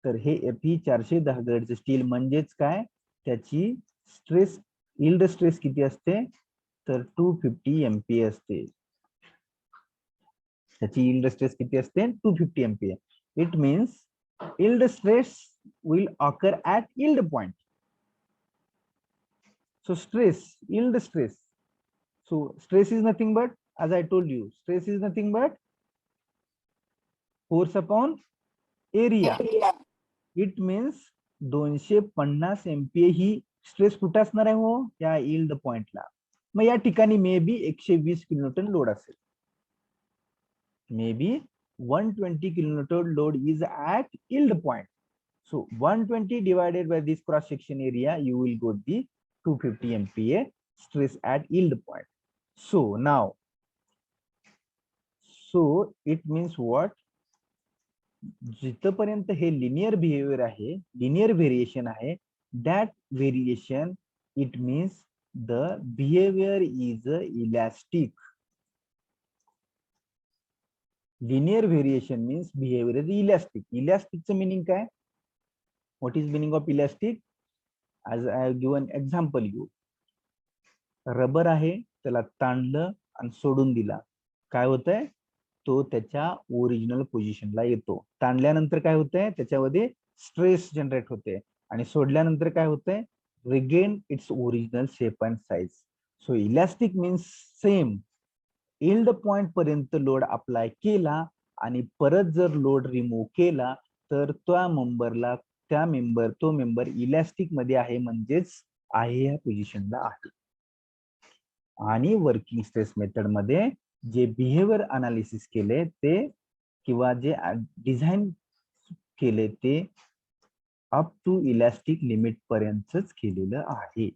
तर हे FE 410 ग्रेडचं steel म्हणजेच काय? त्याची stress yield stress किती असते? तर 250 MPa असते. त्याची यील्ड स्ट्रेस किती असते? 250 MPa. It means yield stress will occur at yield point. So stress, yield stress. So stress is nothing but, as I told you, stress is nothing but force upon area. It means 250 MPa he stress कुठे असणार आहे हो? या yield पॉइंटला. मग या ठिकाणी may be 120 kilonewton load असेल. May be 120 kilonewton load is at yield point. So 120 divided by this cross section area, you will get the 250 MPa stress at yield point. So now, so it means what? जिथपर्यंत हे linear behaviour आहे, linear variation आहे, that variation, it means the behavior is elastic. Linear variation means behavior is elastic. Elastic च meaning काय? What is meaning of elastic? As I have given example you. Rubber आहे, त्याला ताणलं आणि सोडून दिला. काय होतंय? तो त्याच्या ओरिजिनल पोझिशनला येतो. ताणल्यानंतर काय होतंय? त्याच्यामध्ये स्ट्रेस जनरेट होते आणि सोडल्यानंतर काय होतंय? Regain its original shape and size. So elastic means same. Yield point पर्यंत लोड अप्लाय केला आणि परत जर लोड रिमूव्ह केला तर त्या मेंबरला तो मेंबर इलॅस्टिक मध्ये आहे, म्हणजेच आहे या पोझिशनला आहे. आणि वर्किंग स्ट्रेस मेथड मध्ये जे बिहेवियर अनालिसिस केले ते किंवा जे डिझाईन केले ते अप टू इलॅस्टिक लिमिट पर्यंतच केलेलं आहे.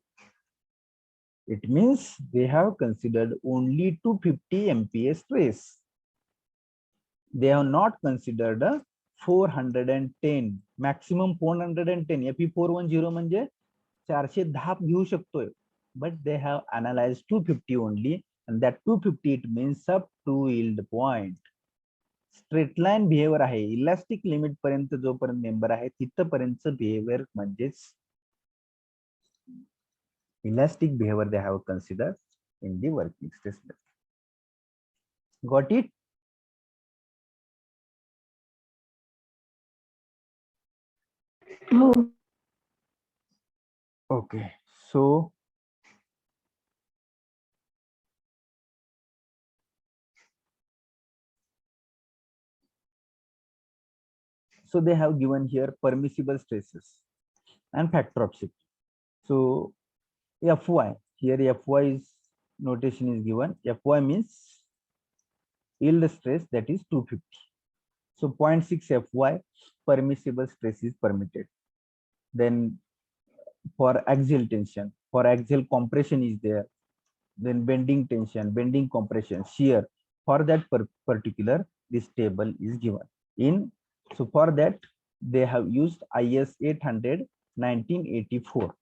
It means they have considered only 250 MPa stress. They have not considered a 410 maximum 410 Fe410 म्हणजे 410 घेऊ शकतोय, but they have analyzed 250 only, and that 250 it means up to yield point. Straight line behaviour आहे, elastic limit पर्यंत जोपर्यंत member आहे तिथपर्यंत behaviour म्हणजेच elastic behavior they have considered in the working stress method. Got it? Oh. Okay, so they have given here permissible stresses and factor of safety. So Fy, here Fy's notation is given. Fy means yield stress, that is 250. So 0.6 Fy permissible stress is permitted. Then for axial tension, for axial compression is there. Then bending tension, bending compression, shear. For that particular, this table is given. So for that, they have used IS 800 1984.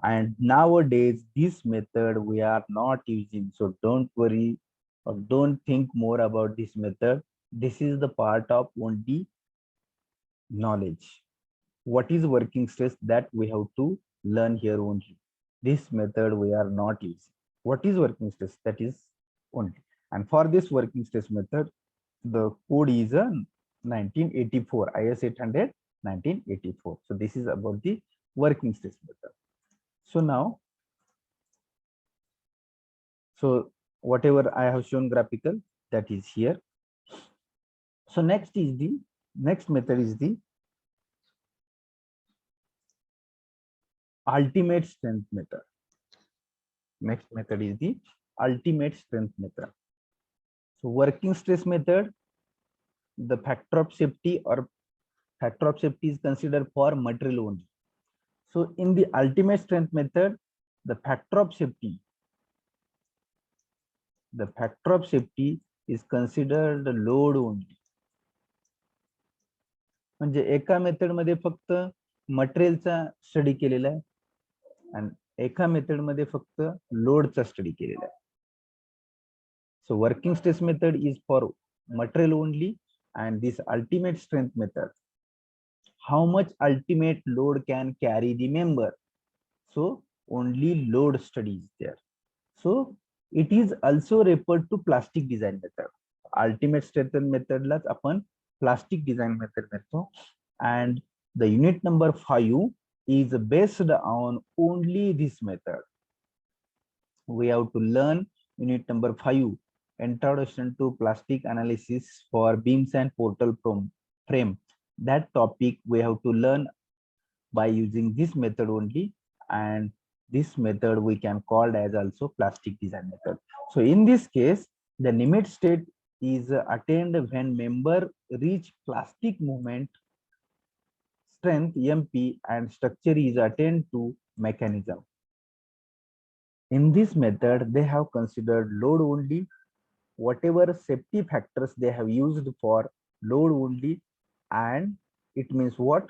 And nowadays, this method we are not using. So don't worry or don't think more about this method. This is the part of only knowledge. What is working stress, that we have to learn here only. This method we are not using. What is working stress, that is only. And for this working stress method, the code is a 1984, IS 800 1984. So this is about the working stress method. So now, so whatever I have shown graphical, that is here. So next method is the ultimate strength method. Next method is the ultimate strength method. So working stress method, the factor of safety is considered for material only. So in the ultimate strength method, the factor of safety is considered load only. म्हणजे एका method मध्ये फक्त मटेरियलचा study केलेला आहे आणि एका method मध्ये फक्त लोडचा स्टडी केलेला आहे. So working stress method is for material only, and this ultimate strength method, how much ultimate load can carry the member. So only load study is there. So it is also referred to plastic design method. Ultimate strength method लाच आपण plastic design method म्हणतो, and the unit number 5 is based on only this method. We have to learn unit number 5, introduction to plastic analysis for beams and portal frame. That topic we have to learn by using this method only, and this method we can call as also plastic design method. So in this case, the limit state is attained when member reach plastic movement strength MP and structure is attained to mechanism. In this method, they have considered load only. Whatever safety factors they have used for load only, and it means what?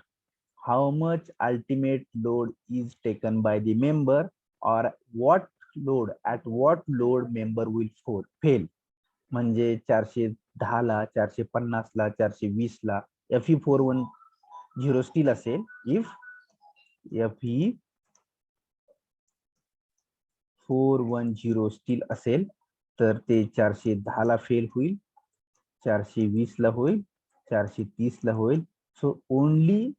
How much ultimate load is taken by the member, or what load, at what load member will fail. म्हणजे 410 ला, 450 ला, 420 ला Fe410 steel असेल, if Fe410 steel असेल तर ते 410 ला fail होईल, 420 ला होईल, 430 ला होईल. So only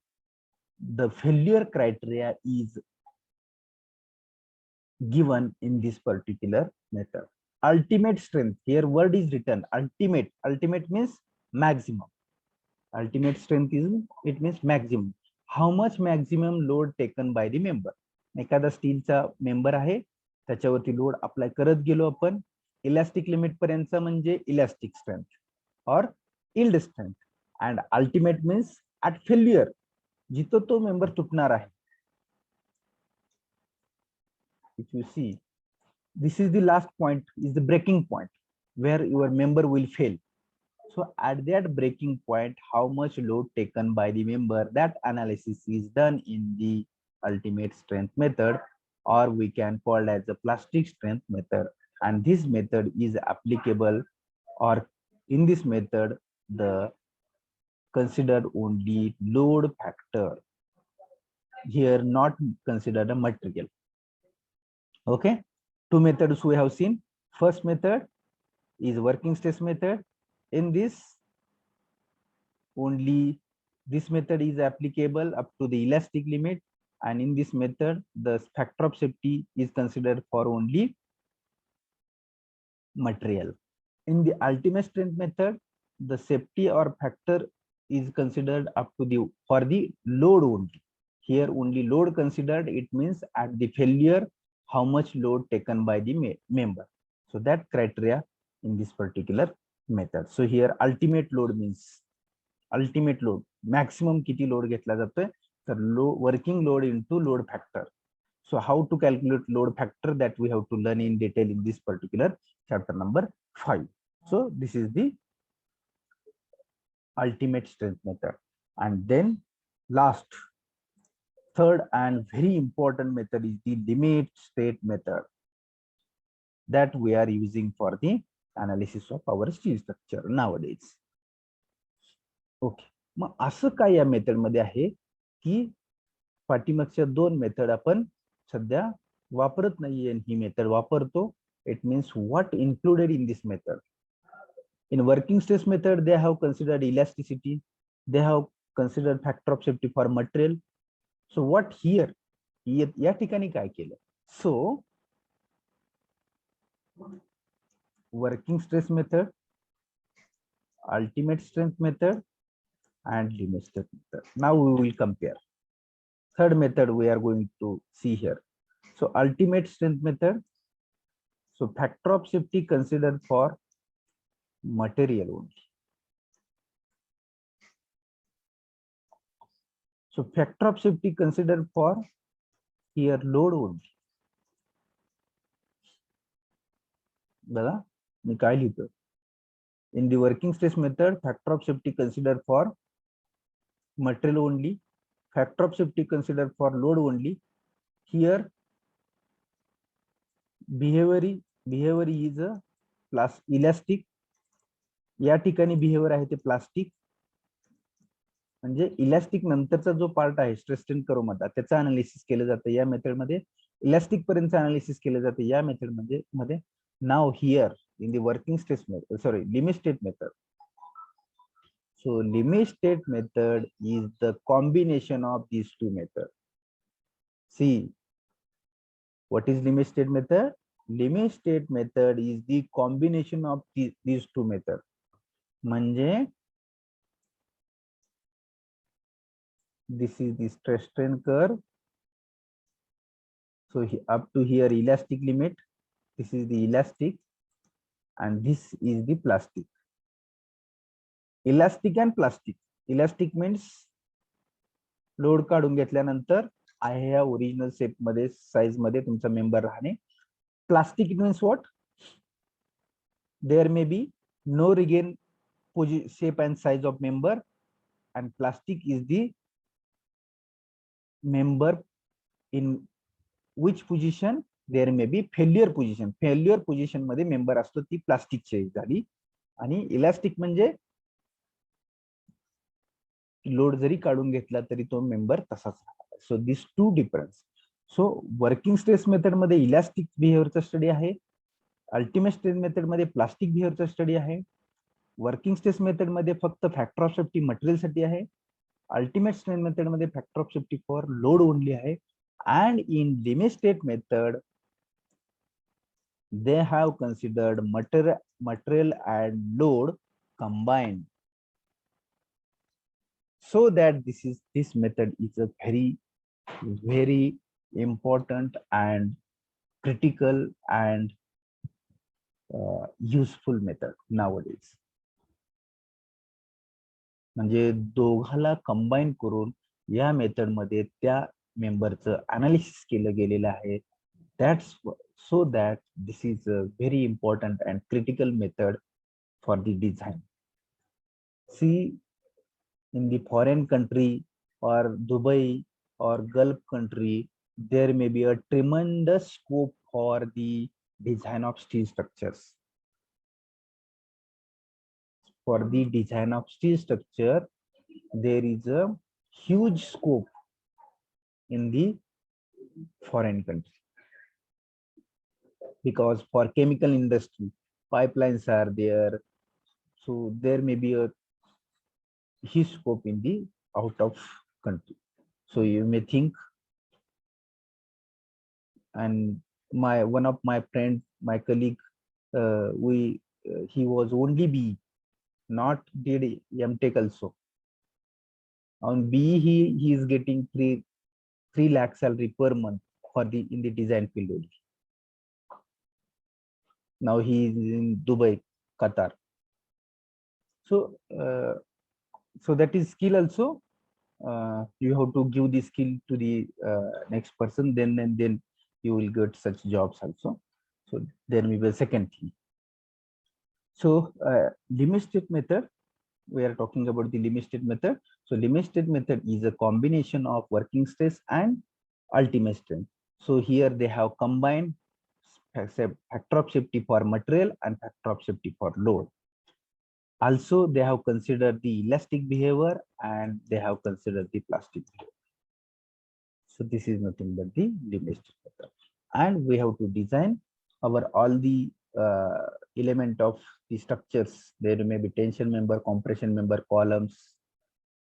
the failure criteria is given in this particular method. Ultimate strength, here word is written ultimate. Ultimate means maximum. Ultimate strength is, it means maximum. How much maximum load taken by the member. एखादा स्टीलचा member आहे, त्याच्यावरती load apply करत गेलो आपण, elastic limit पर्यंत म्हणजे elastic strength और yield strength, and ultimate means at failure, जिथं तो मेंबर तुटणार आहे. If you see, this is the last point, is the breaking point where your member will fail. So at that breaking point, how much load taken by the member, that analysis is done in the ultimate strength method, or we can call as the plastic strength method. And this method is applicable, or in this method the considered only load factor, here not considered a material. Okay, two methods we have seen. First method is working stress method. In this, only this method is applicable up to the elastic limit, and in this method the factor of safety is considered for only material. In the ultimate strength method, the safety or factor is considered up to the for the load only. Here only load considered, it means at the failure how much load taken by the member. So that criteria in this particular method. So here ultimate load means ultimate load, maximum किती load घेतला जातोय, तर working load into load factor. So how to calculate load factor, that we have to learn in detail in this particular chapter number 5. So this is the ultimate strength method. And then last, third and very important method is the limit state method, that we are using for the analysis of our steel structure nowadays. Okay, मग असं काय या method मध्ये आहे की पाठीमागच्या दोन method आपण सध्या वापरत नाहीये, ही मेथड वापरतो. It means what included in this method. In working stress method, they have considered elasticity, they have considered factor of safety for material. So what here, या ठिकाणी काय केलं? So working stress method, ultimate strength method, and limit strength method. Now we will compare. Third method we are going to see here. So ultimate strength method, so factor of safety considered for material only. So factor of safety considered for here load only. बघा मी काय लिहितो, in the working stress method factor of safety considered for material only, factor of safety considered for load only. Here behavior is a plus elastic, या ठिकाणी behaviour आहे ते plastic, म्हणजे elastic नंतरचा जो पार्ट आहे स्ट्रेस स्ट्रेन कर्व मध्ये, त्याचं अनालिसिस केलं जातं या मेथड मध्ये. इलास्टिक पर्यंत अनालिसिस केलं जातं या मेथड मध्ये. Now here in the working stress method, sorry, limit state method. So limit state method is the combination of these two methods. See, what is limit state method? Limit state method is the combination of these two methods. म्हणजे this is the stress strain curve. So up to here elastic limit, this is the elastic, and this is the plastic. Elastic and plastic. Elastic means load काढून घेतल्यानंतर आहे या original shape मध्ये size मध्ये तुमचा member राहणे. Plastic means what, there may be no regain shape and size of member, and plastic is the member in which position there may be failure position. Failure position मध्ये member असतो, ती plastic ची झाली. आणि elastic म्हणजे load जरी काढून घेतला तरी तो मेंबर तसाच राहणार. So this two difference. So working stress method मध्ये इलास्टिक बिहेवियरचा स्टडी आहे, अल्टिमेट स्ट्रेस मेथड मध्ये प्लास्टिक बिहेवियरचा स्टडी आहे. वर्किंग स्ट्रेस मेथड मध्ये फक्त फॅक्टर ऑफ सेफ्टी मटेरियल साठी आहे, अल्टिमेट स्ट्रेस मेथड मध्ये factor of safety for load only आहे. And in limit state method, they have considered material and load combined. So that this method is a very important and critical and useful method nowadays. म्हणजे दोघाला combine करून या method मध्ये त्या मेंबरचं analysis केलं गेलेलं आहे. That's so that this is a very important and critical method for the design. See, in the foreign country or Dubai or Gulf country, there may be a tremendous scope for the design of steel structures. For the design of steel structure, there is a huge scope in the foreign country. Because for chemical industry, pipelines are there. So there may be a huge scope in the out of country. So you may think, and one of my friend, my colleague, he was only B, not did MTech also. On B, he is getting 3 lakh salary per month for the in the design field only. Now he is in Dubai, Qatar. So so that is skill also. You have to give the skill to the next person, then you will get such jobs also. So there may be a second thing. So limit state method, we are talking about the limit state method. So limit state method is a combination of working stress and ultimate strength. So here they have combined factor of safety for material and factor of safety for load. Also, they have considered the elastic behavior and they have considered the plastic behavior. So this is nothing but the limit state method. And we have to design our all the element of the structures. There may be tension member, compression member, columns,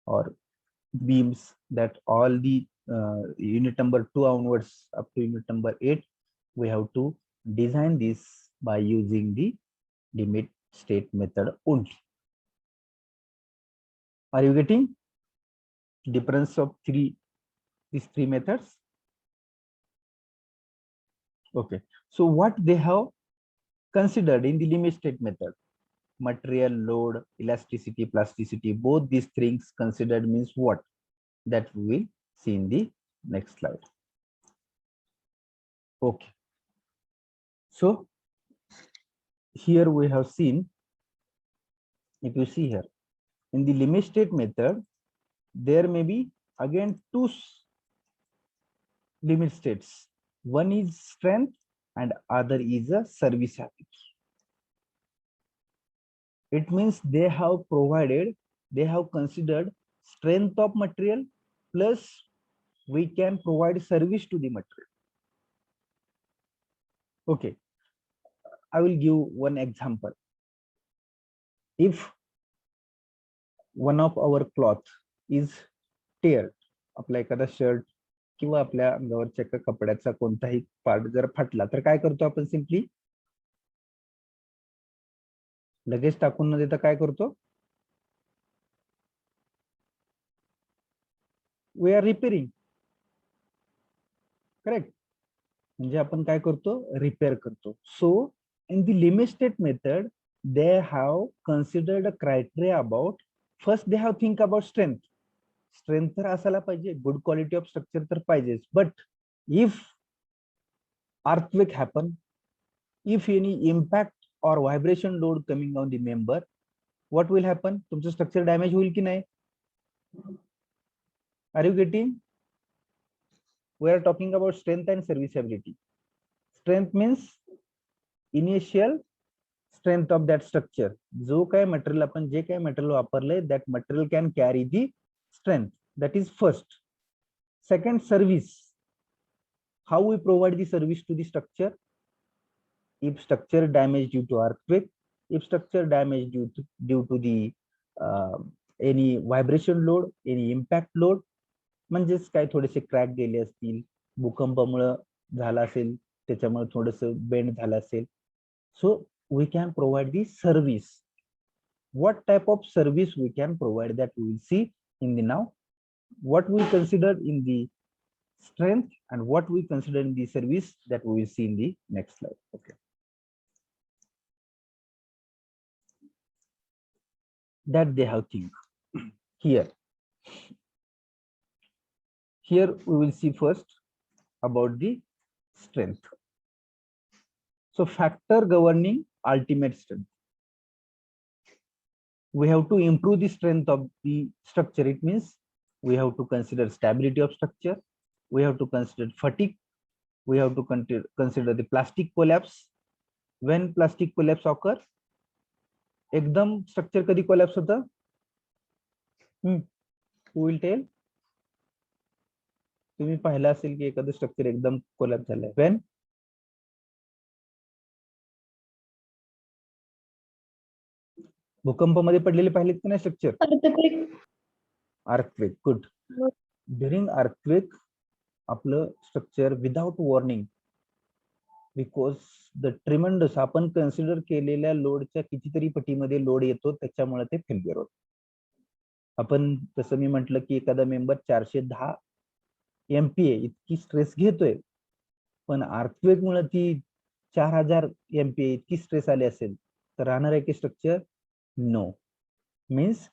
or beams. That all the unit number 2 onwards up to unit number 8, we have to design this by using the limit state method only. Are you getting difference of these three methods? Okay. So what they have considered in the limit state method? Material, load, elasticity, plasticity, both these things considered means what? That we will see in the next slide. Okay. So here we have seen, if you see here, in the limit state method, there may be again two limit states. One is strength and other is a serviceability. It means they have considered strength of material plus we can provide service to the material. Okay, I will give one example. If one of our cloth is teared, आपला एखादा shirt किंवा आपल्या अंगावरच्या एका कपड्याचा कोणताही part जर फाटला तर काय करतो आपण? सिंपली लगेच टाकून न देता काय करतो? We are repairing. करेक्ट. म्हणजे आपण काय करतो? रिपेअर करतो. So in the limit state method they have considered a criteria about, first they have think about strength तर असायला पाहिजे, good quality of structure तर पाहिजेच, but if earthquake happen, if any impact or vibration load coming on the member, what will happen? तुमचं structure damage होईल की नाही? Are you getting? We are talking about strength and serviceability. Strength means initial strength of that structure. जो काय material आपण जे काय material वापरले, that material can carry the strength. That is first. Second, service. How we provide the service to the structure? If structure damage due to earthquake, if structure damage due to the any vibration load, any impact load, म्हणजेच काय थोडेसे crack गेले असतील, भूकंपामुळे झाला असेल, त्याच्यामुळे थोडंसं बेंड झालं असेल. So we can provide the service. What type of service we can provide, that we will see in the now, what we consider in the strength and what we consider in the service, that we will see in the next slide. Okay. That they have think here. Here we will see first about the strength. So factor governing ultimate strength. We have to improve the strength of the structure. It means we have to consider stability of structure. We have to consider fatigue. We have to consider the plastic collapse. When plastic collapse occur, एकदम structure कधी collapse होता? Who will tell? तुम्ही पाहिलं असेल की एखादं structure एकदम collapse झालंय. When? भूकंपामध्ये पडलेले पाहिलेत की नाही structure? Earthquake. Good. During earthquake, आपलं structure without warning, because the tremendous आपण कन्सिडर केलेल्या लोडच्या कितीतरी पटीमध्ये लोड येतो, त्याच्यामुळे ते फेल्युअर होत. आपण तसं मी म्हटलं की एखादा मेंबर 410 MPa इतकी स्ट्रेस घेतोय, पण अर्थक्वेक मुळे ती 4000 MPa इतकी स्ट्रेस आली असेल तर राहणार आहे की structure? No. Means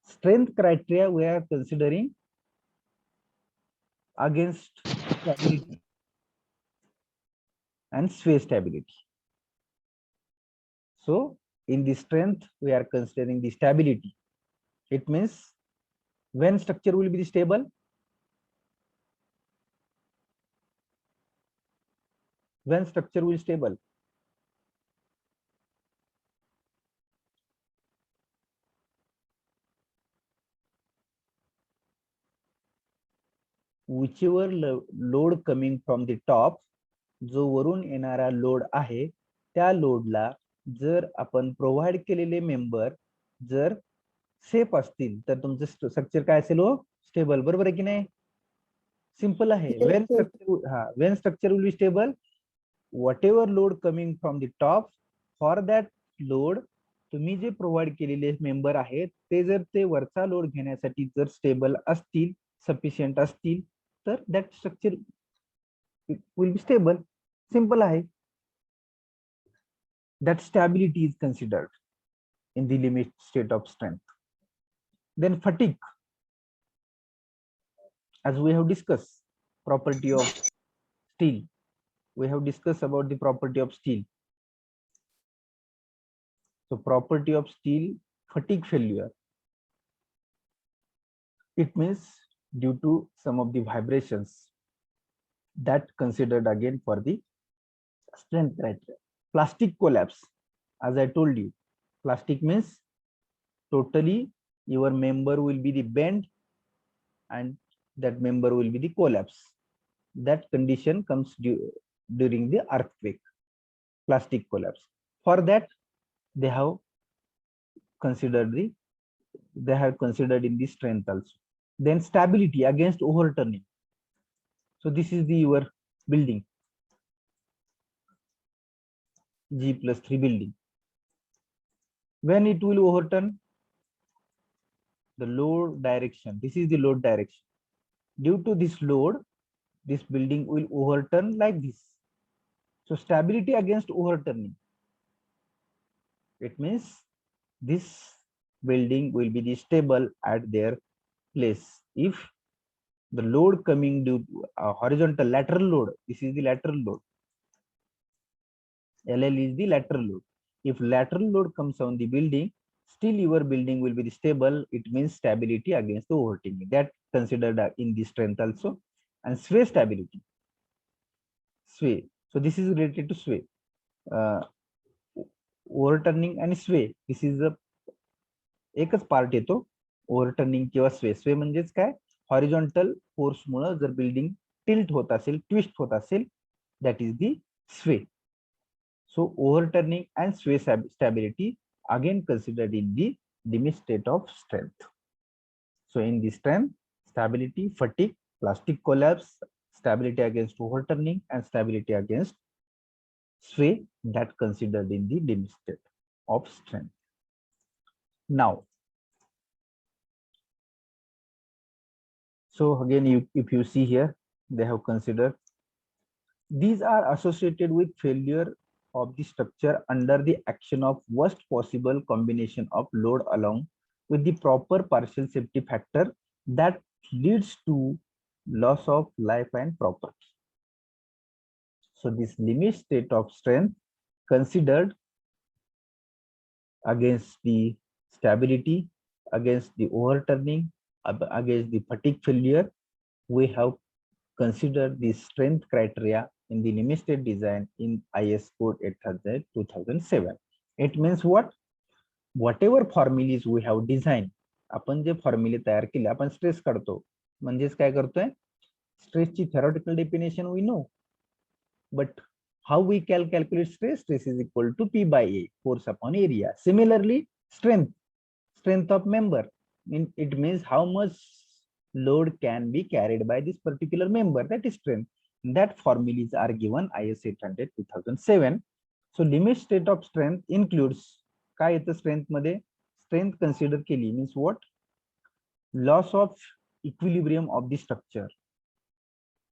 strength criteria we are considering against stability and sway stability. So in the strength we are considering the stability. It means when structure will be stable, when structure will stable, whichever load coming from the top, जो वरून येणारा load आहे त्या लोडला जर आपण provide केलेले member जर safe असतील तर तुमचं स्ट्रक्चर काय असेल? हो, स्टेबल. बरोबर आहे की नाही? सिंपल आहे. when structure will be stable, whatever load coming from the top, for that load तुम्ही जे प्रोव्हाइड केलेले मेंबर आहेत ते जर ते वरचा लोड घेण्यासाठी जर स्टेबल असतील, सफिशियंट असतील, तर that structure will be stable. Simple आहे. That stability is considered in the limit state of strength. Then fatigue, as we have discussed, property of steel. We have discussed about the property of steel. So property of steel, fatigue failure. It means due to some of the vibrations that considered again for the strength criteria. Plastic collapse, as I told you, plastic means totally your member will be the bend and that member will be the collapse. That condition comes during the earthquake, plastic collapse. For that, they have considered in the strength also. Then stability against overturning. So this is the your building, G+3 building. When it will overturn, the load direction. This is the load direction. Due to this load, this building will overturn like this. So stability against overturning. It means this building will be stable at their place. If the load coming due to a horizontal lateral load, this is the lateral load. LL is the lateral load. If lateral load comes on the building, still your building will be stable. It means stability against the overturning. That considered in the strength also. And sway stability. Sway. So this is related to sway. Overturning and sway. This is the एकच part येतो overturning किंवा स्वे. स्वे म्हणजेच काय? Horizontal force मुळे जर building tilt होत असेल, ट्विस्ट होत असेल, दॅट इज दी स्वे. सो ओव्हरटर्निंग अँड स्वे stability again considered in the limit state of strength. So in the strength, stability, fatigue, plastic collapse, stability against overturning, and stability against sway, that considered in the limit state of strength. Now, So again, if you see here, they have considered these are associated with failure of the structure under the action of worst possible combination of load along with the proper partial safety factor that leads to loss of life and property. So this limit state of strength considered against the stability, against the overturning, against the fatigue failure, we have considered the strength criteria in the limit state design in IS code 8000 2007. It means what? Whatever formulas we have designed, आपण जे फॉर्म्युले तयार केले, आपण stress काढतो, म्हणजेच काय करतोय, स्ट्रेसची theoretical definition we know, but how we calculate stress? Stress is equal to P by A, force upon area. Similarly, strength of member, it means how much load can be carried by this particular member, that is strength. That formulas are given IS 800 2007. So limit state of strength includes काय येतं strength मध्ये, strength consider केली means what? Loss of equilibrium of the structure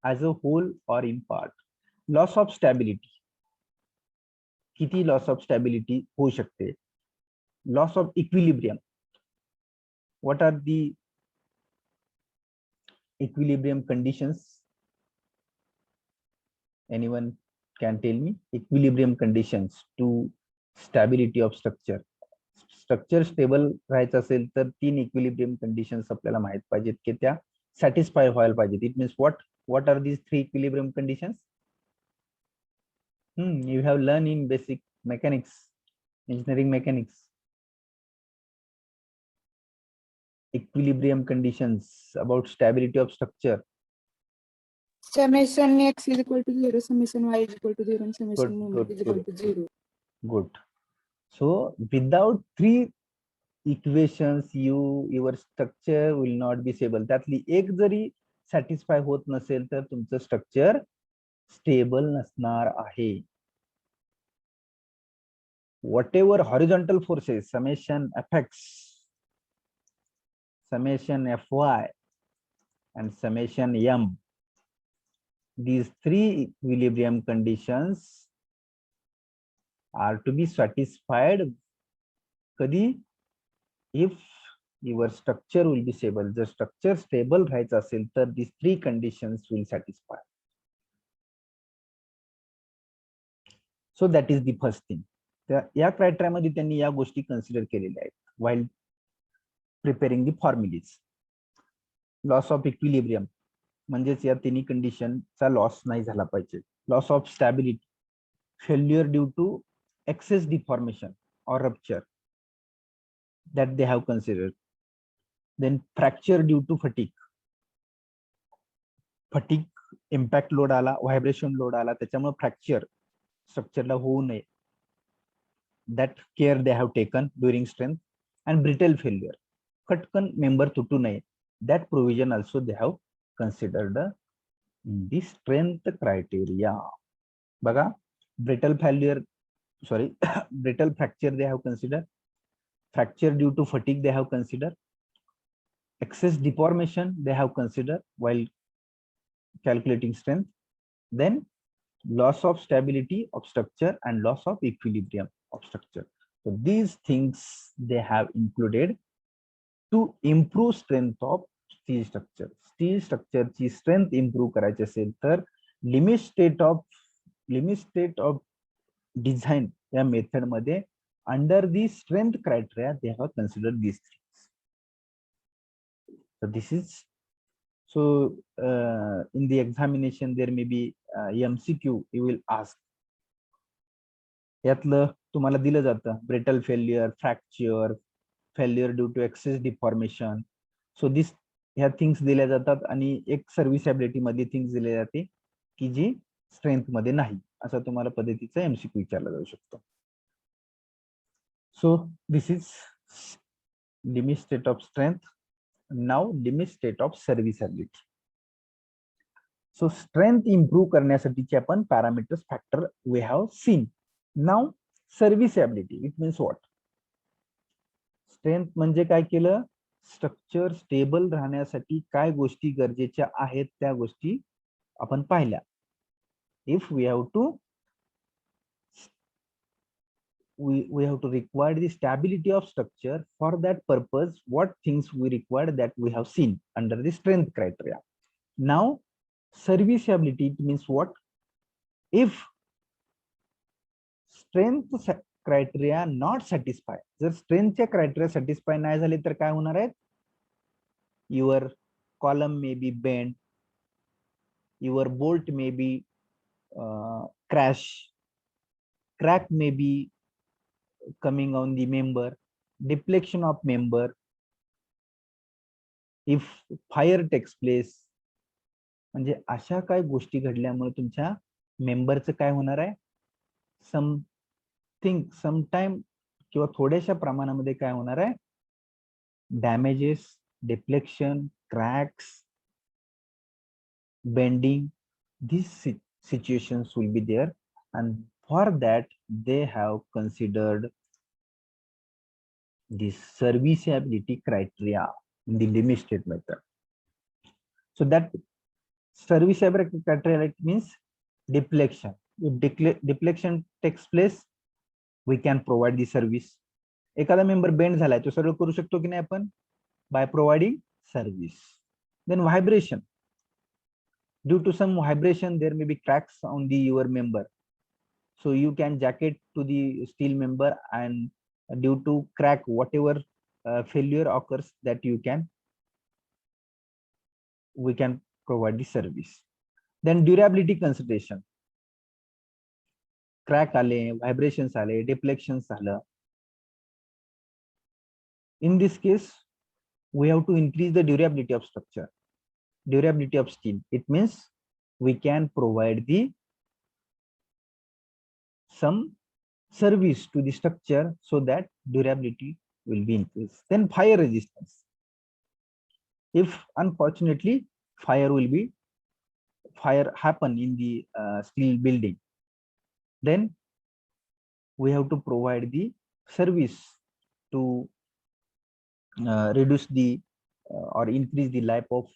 as a whole or in part. Loss of stability, किती loss of stability होऊ शकते. Loss of equilibrium, what are the equilibrium conditions? Anyone can tell me equilibrium conditions to stability of structure. Structure stable राहायचं असेल तर 3 equilibrium conditions आपल्याला माहित पाहिजेत की त्या सॅटिस्फाय व्हायला पाहिजेत. It means what are these 3 equilibrium conditions? You have learned in basic mechanics, engineering mechanics. Equilibrium conditions about stability of structure. Summation x is equal to 0, summation y is equal to 0, and summation moment is equal to 0. Good. So without 3 equations, your structure will not be stable. त्यातली एक जरी satisfy होत नसेल तर तुमचं structure stable नसणार आहे. Whatever horizontal forces, summation fx, summation fy, and summation m, these 3 equilibrium conditions are to be satisfied कधी? If your structure will be stable. जर structure stable राहायचं असेल तर these 3 conditions will satisfy. So that is the first thing. या criteria मध्ये त्यांनी या गोष्टी कन्सिडर केलेल्या आहेत while preparing the formulas. Loss of equilibrium म्हणजेच या तिन्ही कंडिशनचा लॉस नाही झाला पाहिजे. Loss of stability, failure due to excess deformation or rupture, that they have considered. Then fracture due to fatigue, impact load आला, vibration load आला, त्याच्यामुळे fracture स्ट्रक्चरला होऊ नये, that care they have taken during strength. And brittle failure, खटकन member तुटू नये, that provision also they have considered in the strength criteria. बघा, brittle fracture they have considered, fracture due to fatigue they have considered, excess deformation they have considered while calculating strength, then loss of stability of structure and loss of equilibrium of structure. So these things they have included to improve strength of steel structure. Steel structure ची strength improve करायची असेल तर limit state of design या method मध्ये under the strength criteria they have considered these things. So this is in the examination there may be MCQ you will ask. यातलं तुम्हाला दिलं जातं brittle failure, fracture, failure due to excess deformation. So this ह्या things दिल्या जातात आणि एक सर्व्हिसॅबिलिटी मध्ये थिंग्स दिले जाते की जी स्ट्रेंथ मध्ये नाही, असा तुम्हाला पद्धतीचा MCQ विचारला जाऊ शकतो. So this is limit state of strength. Now limit state of serviceability. So strength improve करण्यासाठीचे आपण parameters factor we have seen. Now serviceability, it means what? Strength म्हणजे काय केलं? स्ट्रक्चर स्टेबल राहण्यासाठी काय गोष्टी गरजेच्या आहेत त्या गोष्टी आपण पाहिल्या. If we have to we have to require the stability of structure. For that purpose, what things we require that we have seen under the strength criteria. Now serviceability, it means what? If strength criteria not satisfy, जर strength चे criteria satisfy नाही झाले तर काय होणार आहे? Your column may be bent, your bolt may be crash, crack may be coming on the member, deflection of member, if fire takes place. म्हणजे अशा काय गोष्टी घडल्यामुळे तुमच्या मेंबरचं काय होणार आहे? समटाइम किंवा थोड्याशा प्रमाणामध्ये काय होणार आहे? Damages, deflection, cracks, bending, these situations will be there, and for that they have considered the serviceability criteria in the limit state method. So that serviceability criteria means deflection. If deflection takes place, we can provide the service. एखादा member bend झालाय तो सरळ करू शकतो की नाही आपण? By providing service. Then vibration. Due to some vibration, there may be cracks on the your member. So you can jacket to the steel member, and due to crack, whatever failure occurs, that we can provide the service. Then durability consideration. Crack आले, vibrations आले, deflections आलं. In this case, we have to increase the durability of structure, durability of steel. It means we can provide the some service to the structure so that durability will be increased. Then fire resistance. If unfortunately fire happen in the steel building, then we have to provide the service to reduce the or increase the life of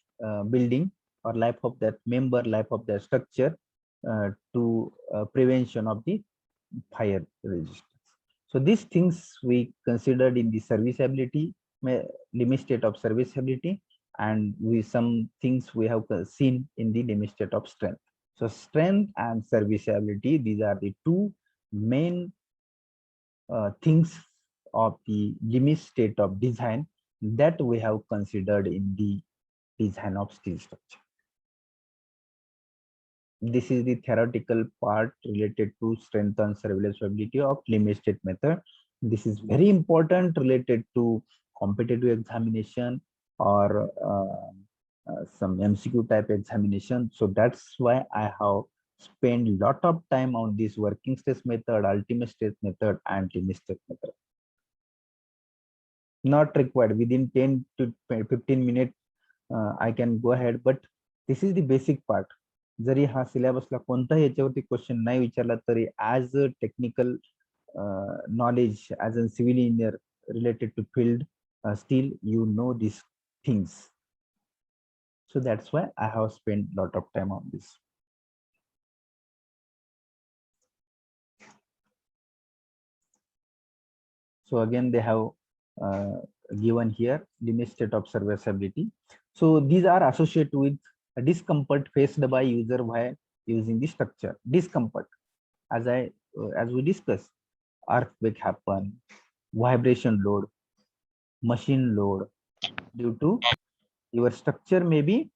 building or life of that member, life of that structure, to prevention of the fire resistance. So these things we considered in the serviceability, limit state of serviceability, and some things we have seen in the limit state of strength. So strength and serviceability, these are the two main things of the limit state of design that we have considered in the design of steel structure. This is the theoretical part related to strength and serviceability of limit state method. This is very important related to competitive examination or some MCQ type examination. So that's why I have spent a lot of time on this working stress method, ultimate stress method, and limit state method. Not required within 10 to 15 minutes. I can go ahead, but this is the basic part. जरी हा सिलेबसला कोणताही याच्यावरती question नाही विचारला तरी as a technical knowledge as a civil engineer related to field, still you know these things. So that's why I have spent a lot of time on this. So again, they have given here limit state of serviceability. So these are associated with a discomfort faced by user while using the structure. Discomfort, as we discussed, earthquake happen, vibration load, machine load, due to your structure may be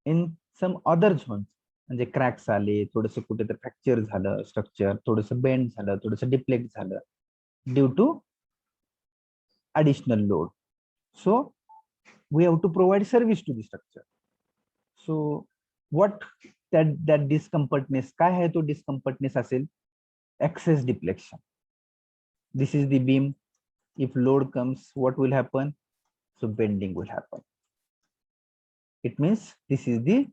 in some other zones. म्हणजे cracks आले, थोडस कुठेतरी fracture झालं structure, थोडस bend झालं, थोडस deflect झालं, due to additional load. So we have to provide service to the structure. So what that discomfortness, काय आहे तो discomfortness असेल? Excess deflection. This is the beam. If load comes, what will happen? So bending will happen. It means this is the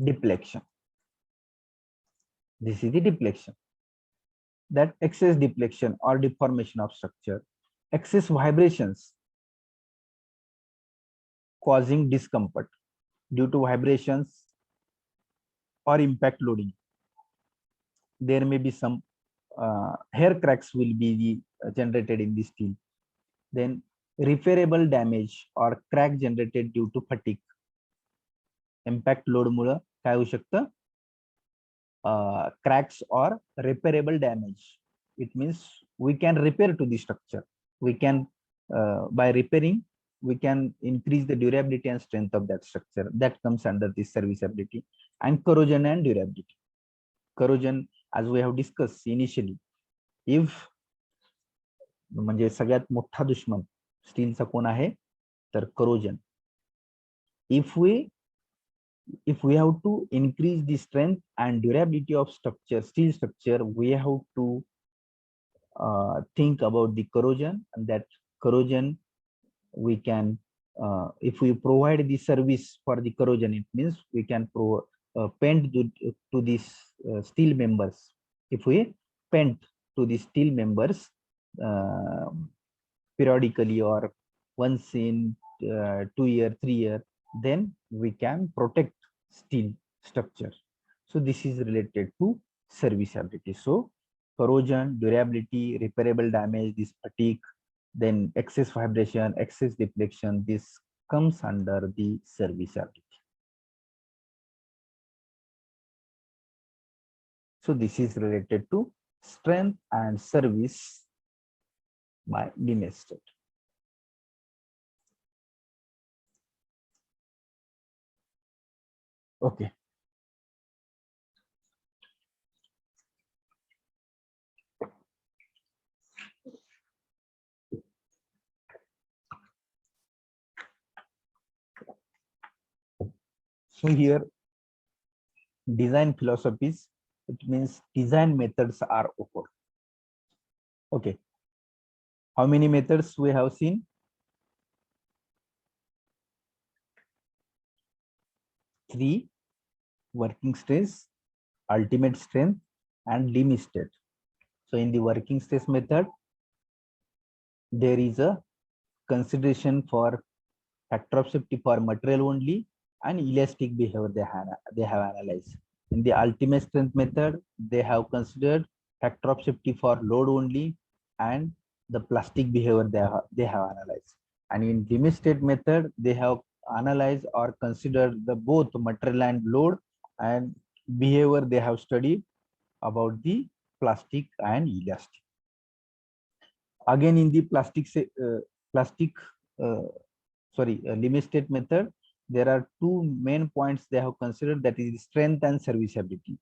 deflection. This is the deflection. That excess deflection or deformation of structure, excess vibrations, causing discomfort due to vibrations or impact loading. There may be some hair cracks will be generated in the steel. Then repairable damage or crack generated due to fatigue. Impact load मुळे काय होऊ शकतं? Cracks or repairable damage. It means we can repair to the structure. We can by repairing we can increase the durability and strength of that structure. That comes under this serviceability. And corrosion and durability. Corrosion, as we have discussed initially, if म्हणजे सगळ्यात मोठा दुश्मन स्टीलचा कोण आहे तर corrosion. If we have to increase the strength and durability of structure, steel structure, we have to think about the corrosion, and that corrosion we can if we provide the service for the corrosion, it means we can paint to these steel members. If we paint to the steel members periodically or once in 2 year, 3 year, then we can protect steel structure. So this is related to serviceability. So corrosion, durability, repairable damage, this fatigue, then excess vibration, excess deflection, this comes under the serviceability. So this is related to strength and service by Limestad. Okay. So here, design philosophies, it means design methods are offered. Okay. How many methods we have seen? 3: working stress, ultimate strength, and limit state. So in the working stress method, there is a consideration for factor of safety for material only and elastic behavior they have analyzed. In the ultimate strength method, they have considered factor of safety for load only and the plastic behavior they have analyzed. And in limit state method, they have analyzed or considered the both material and load and behavior they have studied about the plastic and elastic. Again, in the limit state method, there are two main points they have considered, that is strength and serviceability.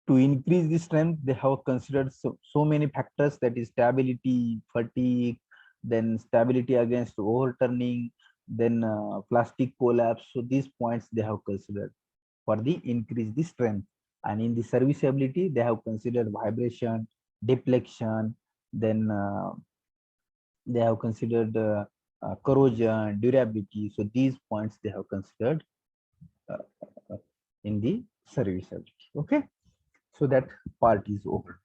To increase the strength, they have considered so many factors, that is stability, fatigue, then stability against overturning, then plastic collapse. So these points they have considered for the increase the strength. And in the serviceability, they have considered vibration, deflection, then they have considered corrosion, durability. So these points they have considered in the serviceability. Okay, so that part is over.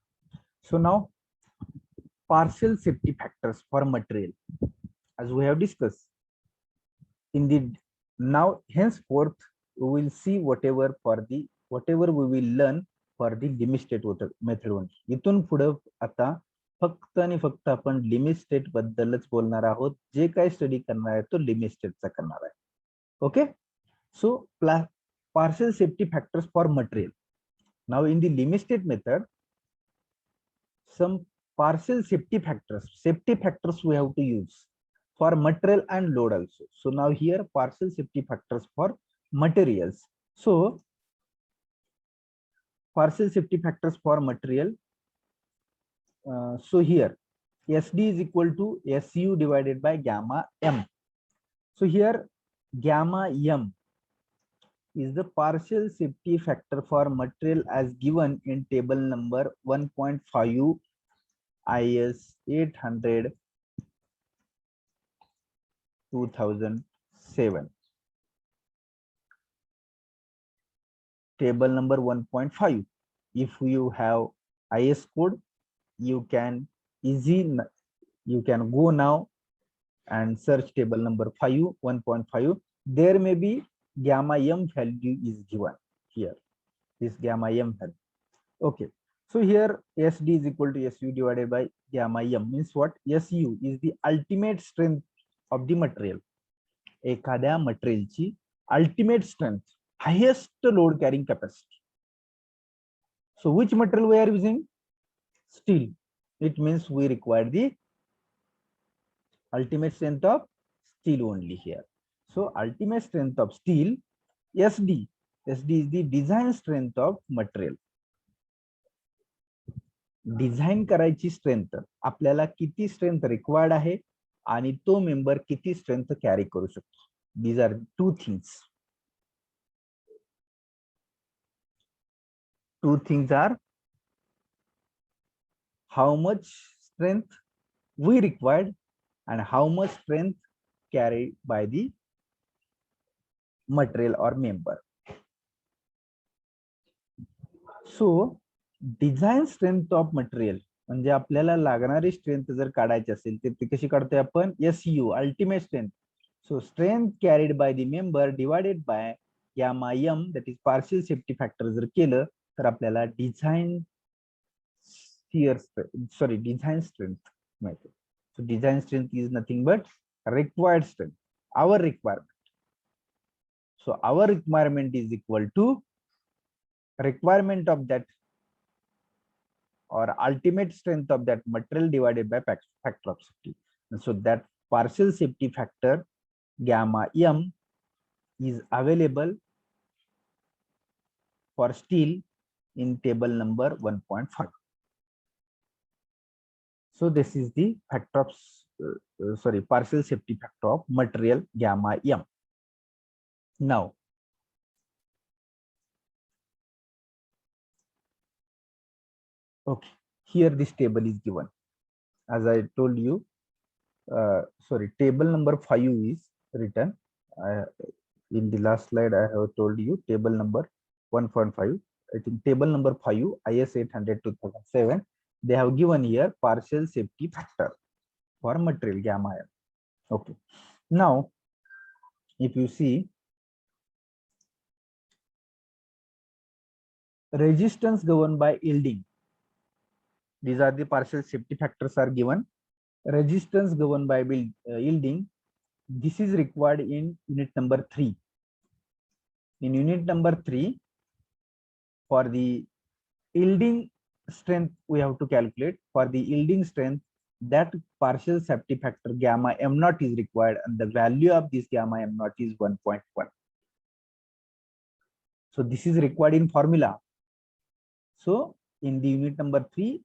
So now partial safety factors for material, as we have discussed. In the now henceforth we will see whatever we will learn for the limit state method only. इथून पुढे आता फक्त आणि फक्त आपण limit state बद्दलच बोलणार आहोत. जे काय स्टडी करणार आहे तो लिमिट स्टेटचा करणार आहे. Okay, so partial safety factors for material. Now in the limit state method, some partial safety factors we have to use for material and load also. So now here partial safety factors for materials. So partial safety factors for material. So here SD is equal to SU divided by gamma M. So here gamma M is the partial safety factor for material as given in table number 1.5 IS 800 2007. Table number 1.5. If you have IS code, you can go now and search table number 5, 1.5, there may be gamma m value is given here, this gamma m value. Okay, so here SD is equal to SU divided by gamma m, means what? SU is the ultimate strength of the material. एखाद्या मटेरियलची ultimate strength, highest load carrying capacity. So which material we are using? Steel. It means we require the ultimate strength of steel only here. So ultimate strength of steel, SD. SD is the design strength of material. Design करायची strength, आपल्याला किती strength required आहे आणि तो member किती strength carry करू शकतो. These are two things. Two things are how much strength we required and how much strength carried by the material or member. So design strength of material म्हणजे आपल्याला लागणारी strength जर काढायची असेल तर ती कशी काढतोय आपण? SU ultimate strength. So strength carried by the member divided by gamma m, that is partial safety factor जर केलं तर आपल्याला डिझाईन डिझाईन स्ट्रेंथ मिळते. So design strength is nothing but required strength, our requirement. So our requirement is equal to requirement of that or ultimate strength of that material divided by factor of safety. And so that partial safety factor gamma m is available for steel in table number 1.5. So this is the factor of partial safety factor of material gamma m. Now okay, here this table is given. As I told you, table number 5 is written. In the last slide, I have told you table number 1.5. I think table number 5, IS 800 2007. They have given here partial safety factor for material gamma m. Okay. Now, if you see, resistance governed by yielding. These are the partial safety factors are given. Resistance governed by yielding. This is required in unit number 3. In unit number 3, for the yielding strength, we have to calculate. For the yielding strength, that partial safety factor gamma m naught is required, and the value of this gamma m naught is 1.1. So this is required in formula. So in the unit number 3,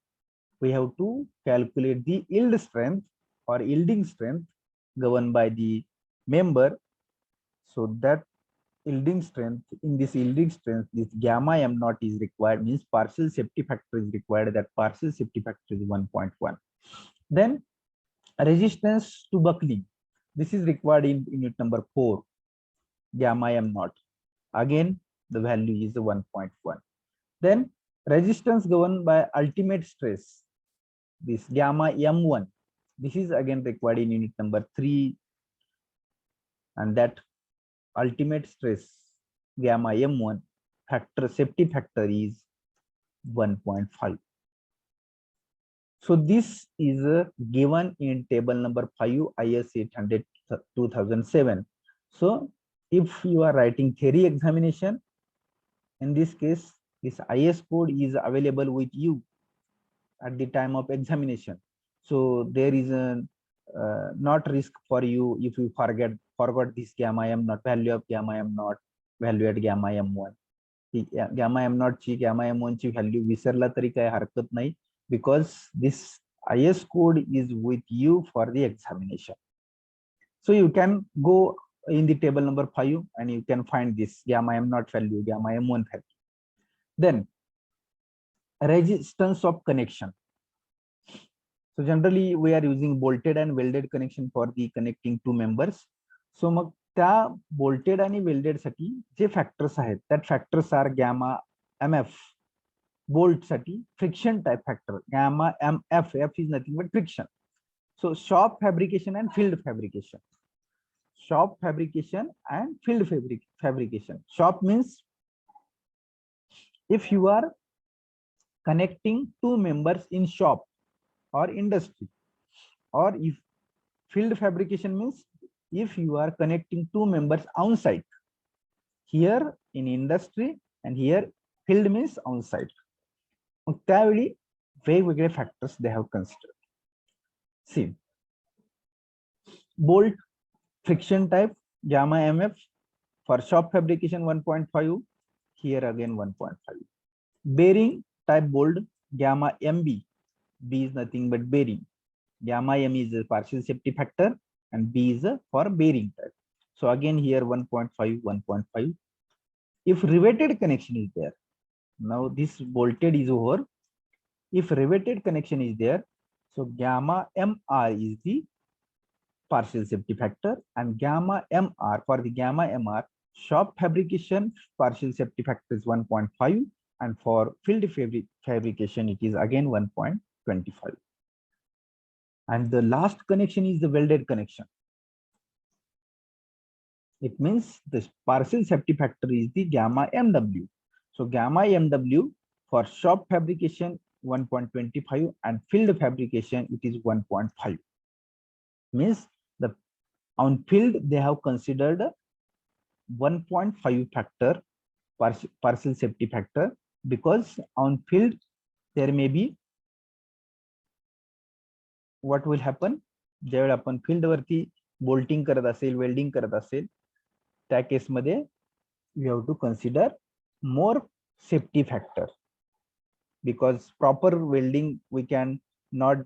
we have to calculate the yield strength or yielding strength governed by the member. So that yielding strength, in this yielding strength, this gamma m naught is required, means partial safety factor is required. That partial safety factor is 1.1. Then resistance to buckling. This is required in unit number 4, gamma m naught. Again, the value is 1.1. Then resistance governed by ultimate stress. This gamma m1, this is again required in unit number 3, and that ultimate stress gamma m1 factor, safety factor is 1.5. So this is given in table number 5, IS 800 2007. So if you are writing theory examination, in this case, this IS code is available with you at the time of examination. So there is a not risk for you if you forgot this gamma m naught, value of gamma m naught, value at gamma m1. Gamma m naught ची gamma m1 ची value विसरला तरी काही हरकत नाही, because this IS code is with you for the examination. So you can go in the table number 5 and you can find this gamma m naught value, gamma m1 value. Then resistance of connection. So generally we are using bolted and welded connection for the connecting two members. So मग त्या bolted आणि welded साठी जे factors आहेत, that factors are gamma mf. Bolt साठी friction type factor gamma mf, f is nothing but friction. So shop fabrication and field fabrication. Shop fabrication and field fabrication. Shop means if you are connecting two members in shop or industry, or if field fabrication means if you are connecting two members on site. Here in industry and here field means on site. त्यावेळी वेगवेगळे factors they have considered. See, bolt friction type gamma mf for shop fabrication 1.5, here again 1.5. Bearing type bolt gamma mb, b is nothing but bearing, gamma m is a partial safety factor and b is for bearing type. So again here 1.5, 1.5. If riveted connection is there, now this bolted is over. If riveted connection is there, so gamma mr is the partial safety factor, and gamma mr for the gamma mr shop fabrication partial safety factor is 1.5, and for field fabrication it is again 1.25. And the last connection is the welded connection. It means the partial safety factor is the gamma mw. So gamma mw for shop fabrication 1.25 and field fabrication it is 1.5. Means the on field they have considered 1.5 factor partial safety factor, because on field there may be what will happen ज्यावेळी आपण field वरती bolting करत असेल, welding करत असेल, त्या case मध्ये we have to consider more safety factor, because proper welding we can not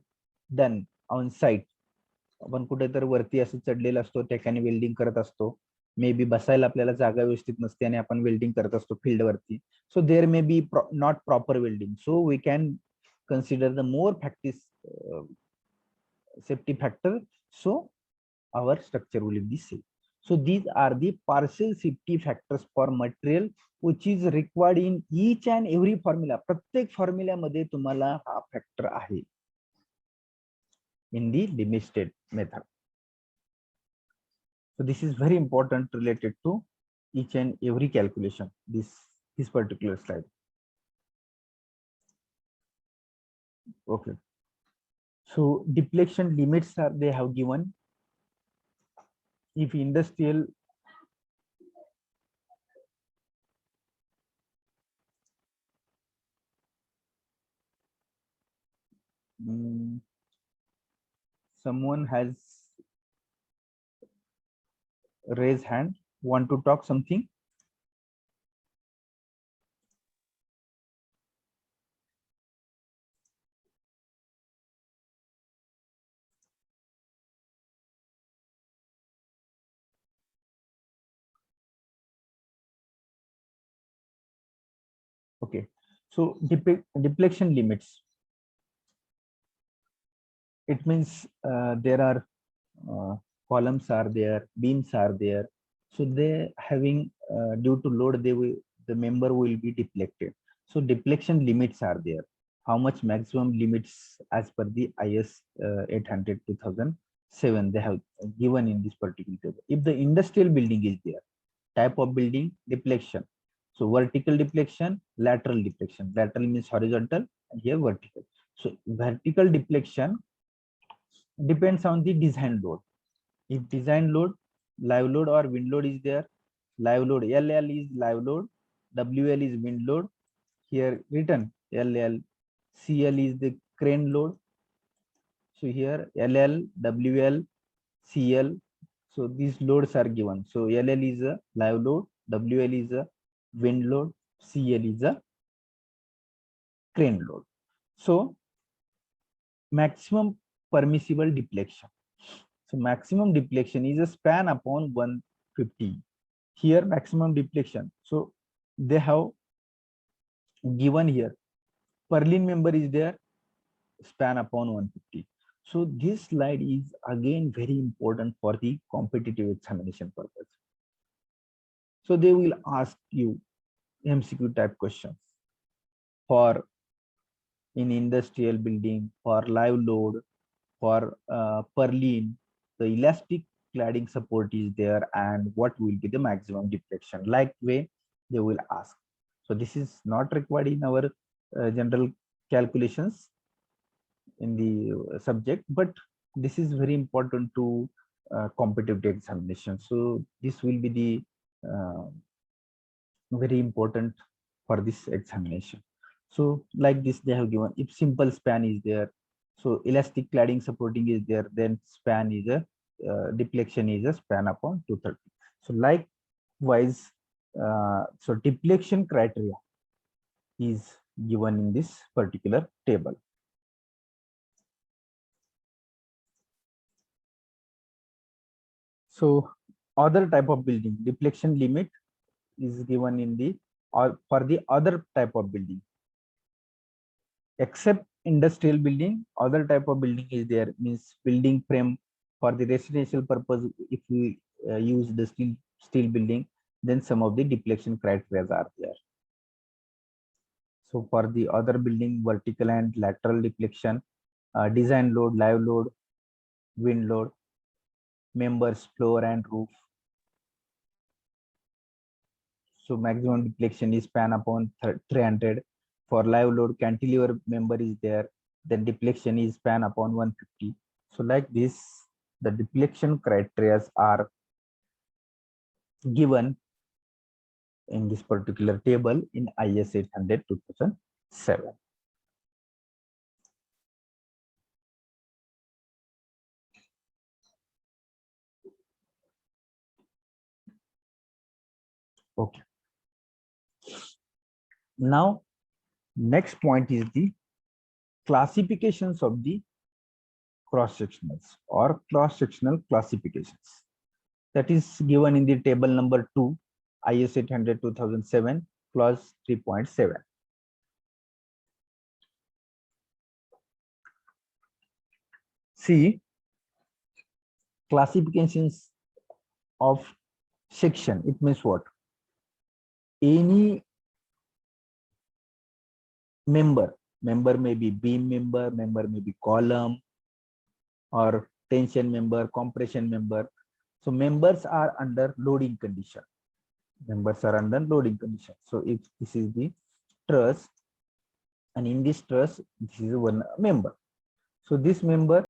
done on site. आपण कुठेतरी वरती असं चढलेला असतो, त्या ठिकाणी वेल्डिंग करत असतो, मे बी बसायला आपल्याला जागा व्यवस्थित नसते आणि आपण वेल्डिंग करत असतो फील्ड वरती. So there may be not proper welding, so we can consider the more practice safety factor, so our structure will be safe. So these are the partial safety factors for material which is required in each and every formula. प्रत्येक formula मध्ये तुम्हाला हा factor आहे in the limit state method. So this is very important related to each and every calculation, this particular slide. Okay, so depletion limits are they have given. If industrial someone has raised hand, want to talk something? Okay, so depletion limits, it means there are columns are there, beams are there, so they having due to load the member will be deflected. So deflection limits are there. How much maximum limits as per the IS 800 2007 they have given in this particular table. If the industrial building is there, type of building, deflection. So vertical deflection, lateral deflection. Lateral means horizontal and here vertical. So vertical deflection depends on the design load. If design load, live load or wind load is there, live load LL is live load, WL is wind load. Here written LL, CL is the crane load. So here LL, WL, CL. So these loads are given. So LL is a live load, WL is a wind load, CL is a crane load. So maximum permissible deflection. So maximum deflection is a span upon 150. Here maximum deflection. So they have given here purlin member is there, span upon 150. So this slide is again very important for the competitive examination purpose. So they will ask you MCQ type questions for in industrial building, for live load, for purlin, the elastic cladding support is there, and what will be the maximum deflection? Like way they will ask. So this is not required in our general calculations in the subject, but this is very important to competitive examination. So this will be the very important for this examination. So like this they have given, if simple span is there, so elastic cladding supporting is there, then span is a deflection is a span upon 230. So likewise, so deflection criteria is given in this particular table. So other type of building, deflection limit is given in the, or for the other type of building. Except industrial building, other type of building is there, means building frame for the residential purpose. If we use the steel building, then some of the deflection criteria are there. So for the other building, vertical and lateral deflection, design load, live load, wind load, members, floor and roof. So maximum deflection is span upon 300. For live load, cantilever member is there, then deflection is span upon 150. So like this, the deflection criteria are given in this particular table in IS 800 2007. Okay. Now, next point is the classifications of the cross-sectionals or cross-sectional classifications. That is given in the table number 2, IS 800 2007, clause 3.7. See, classifications of section, it means what? Any member may be beam member may be column, or tension member, compression member. So members are under loading condition. Members are under loading condition. So if this is the truss, and in this truss, this is one member. So this member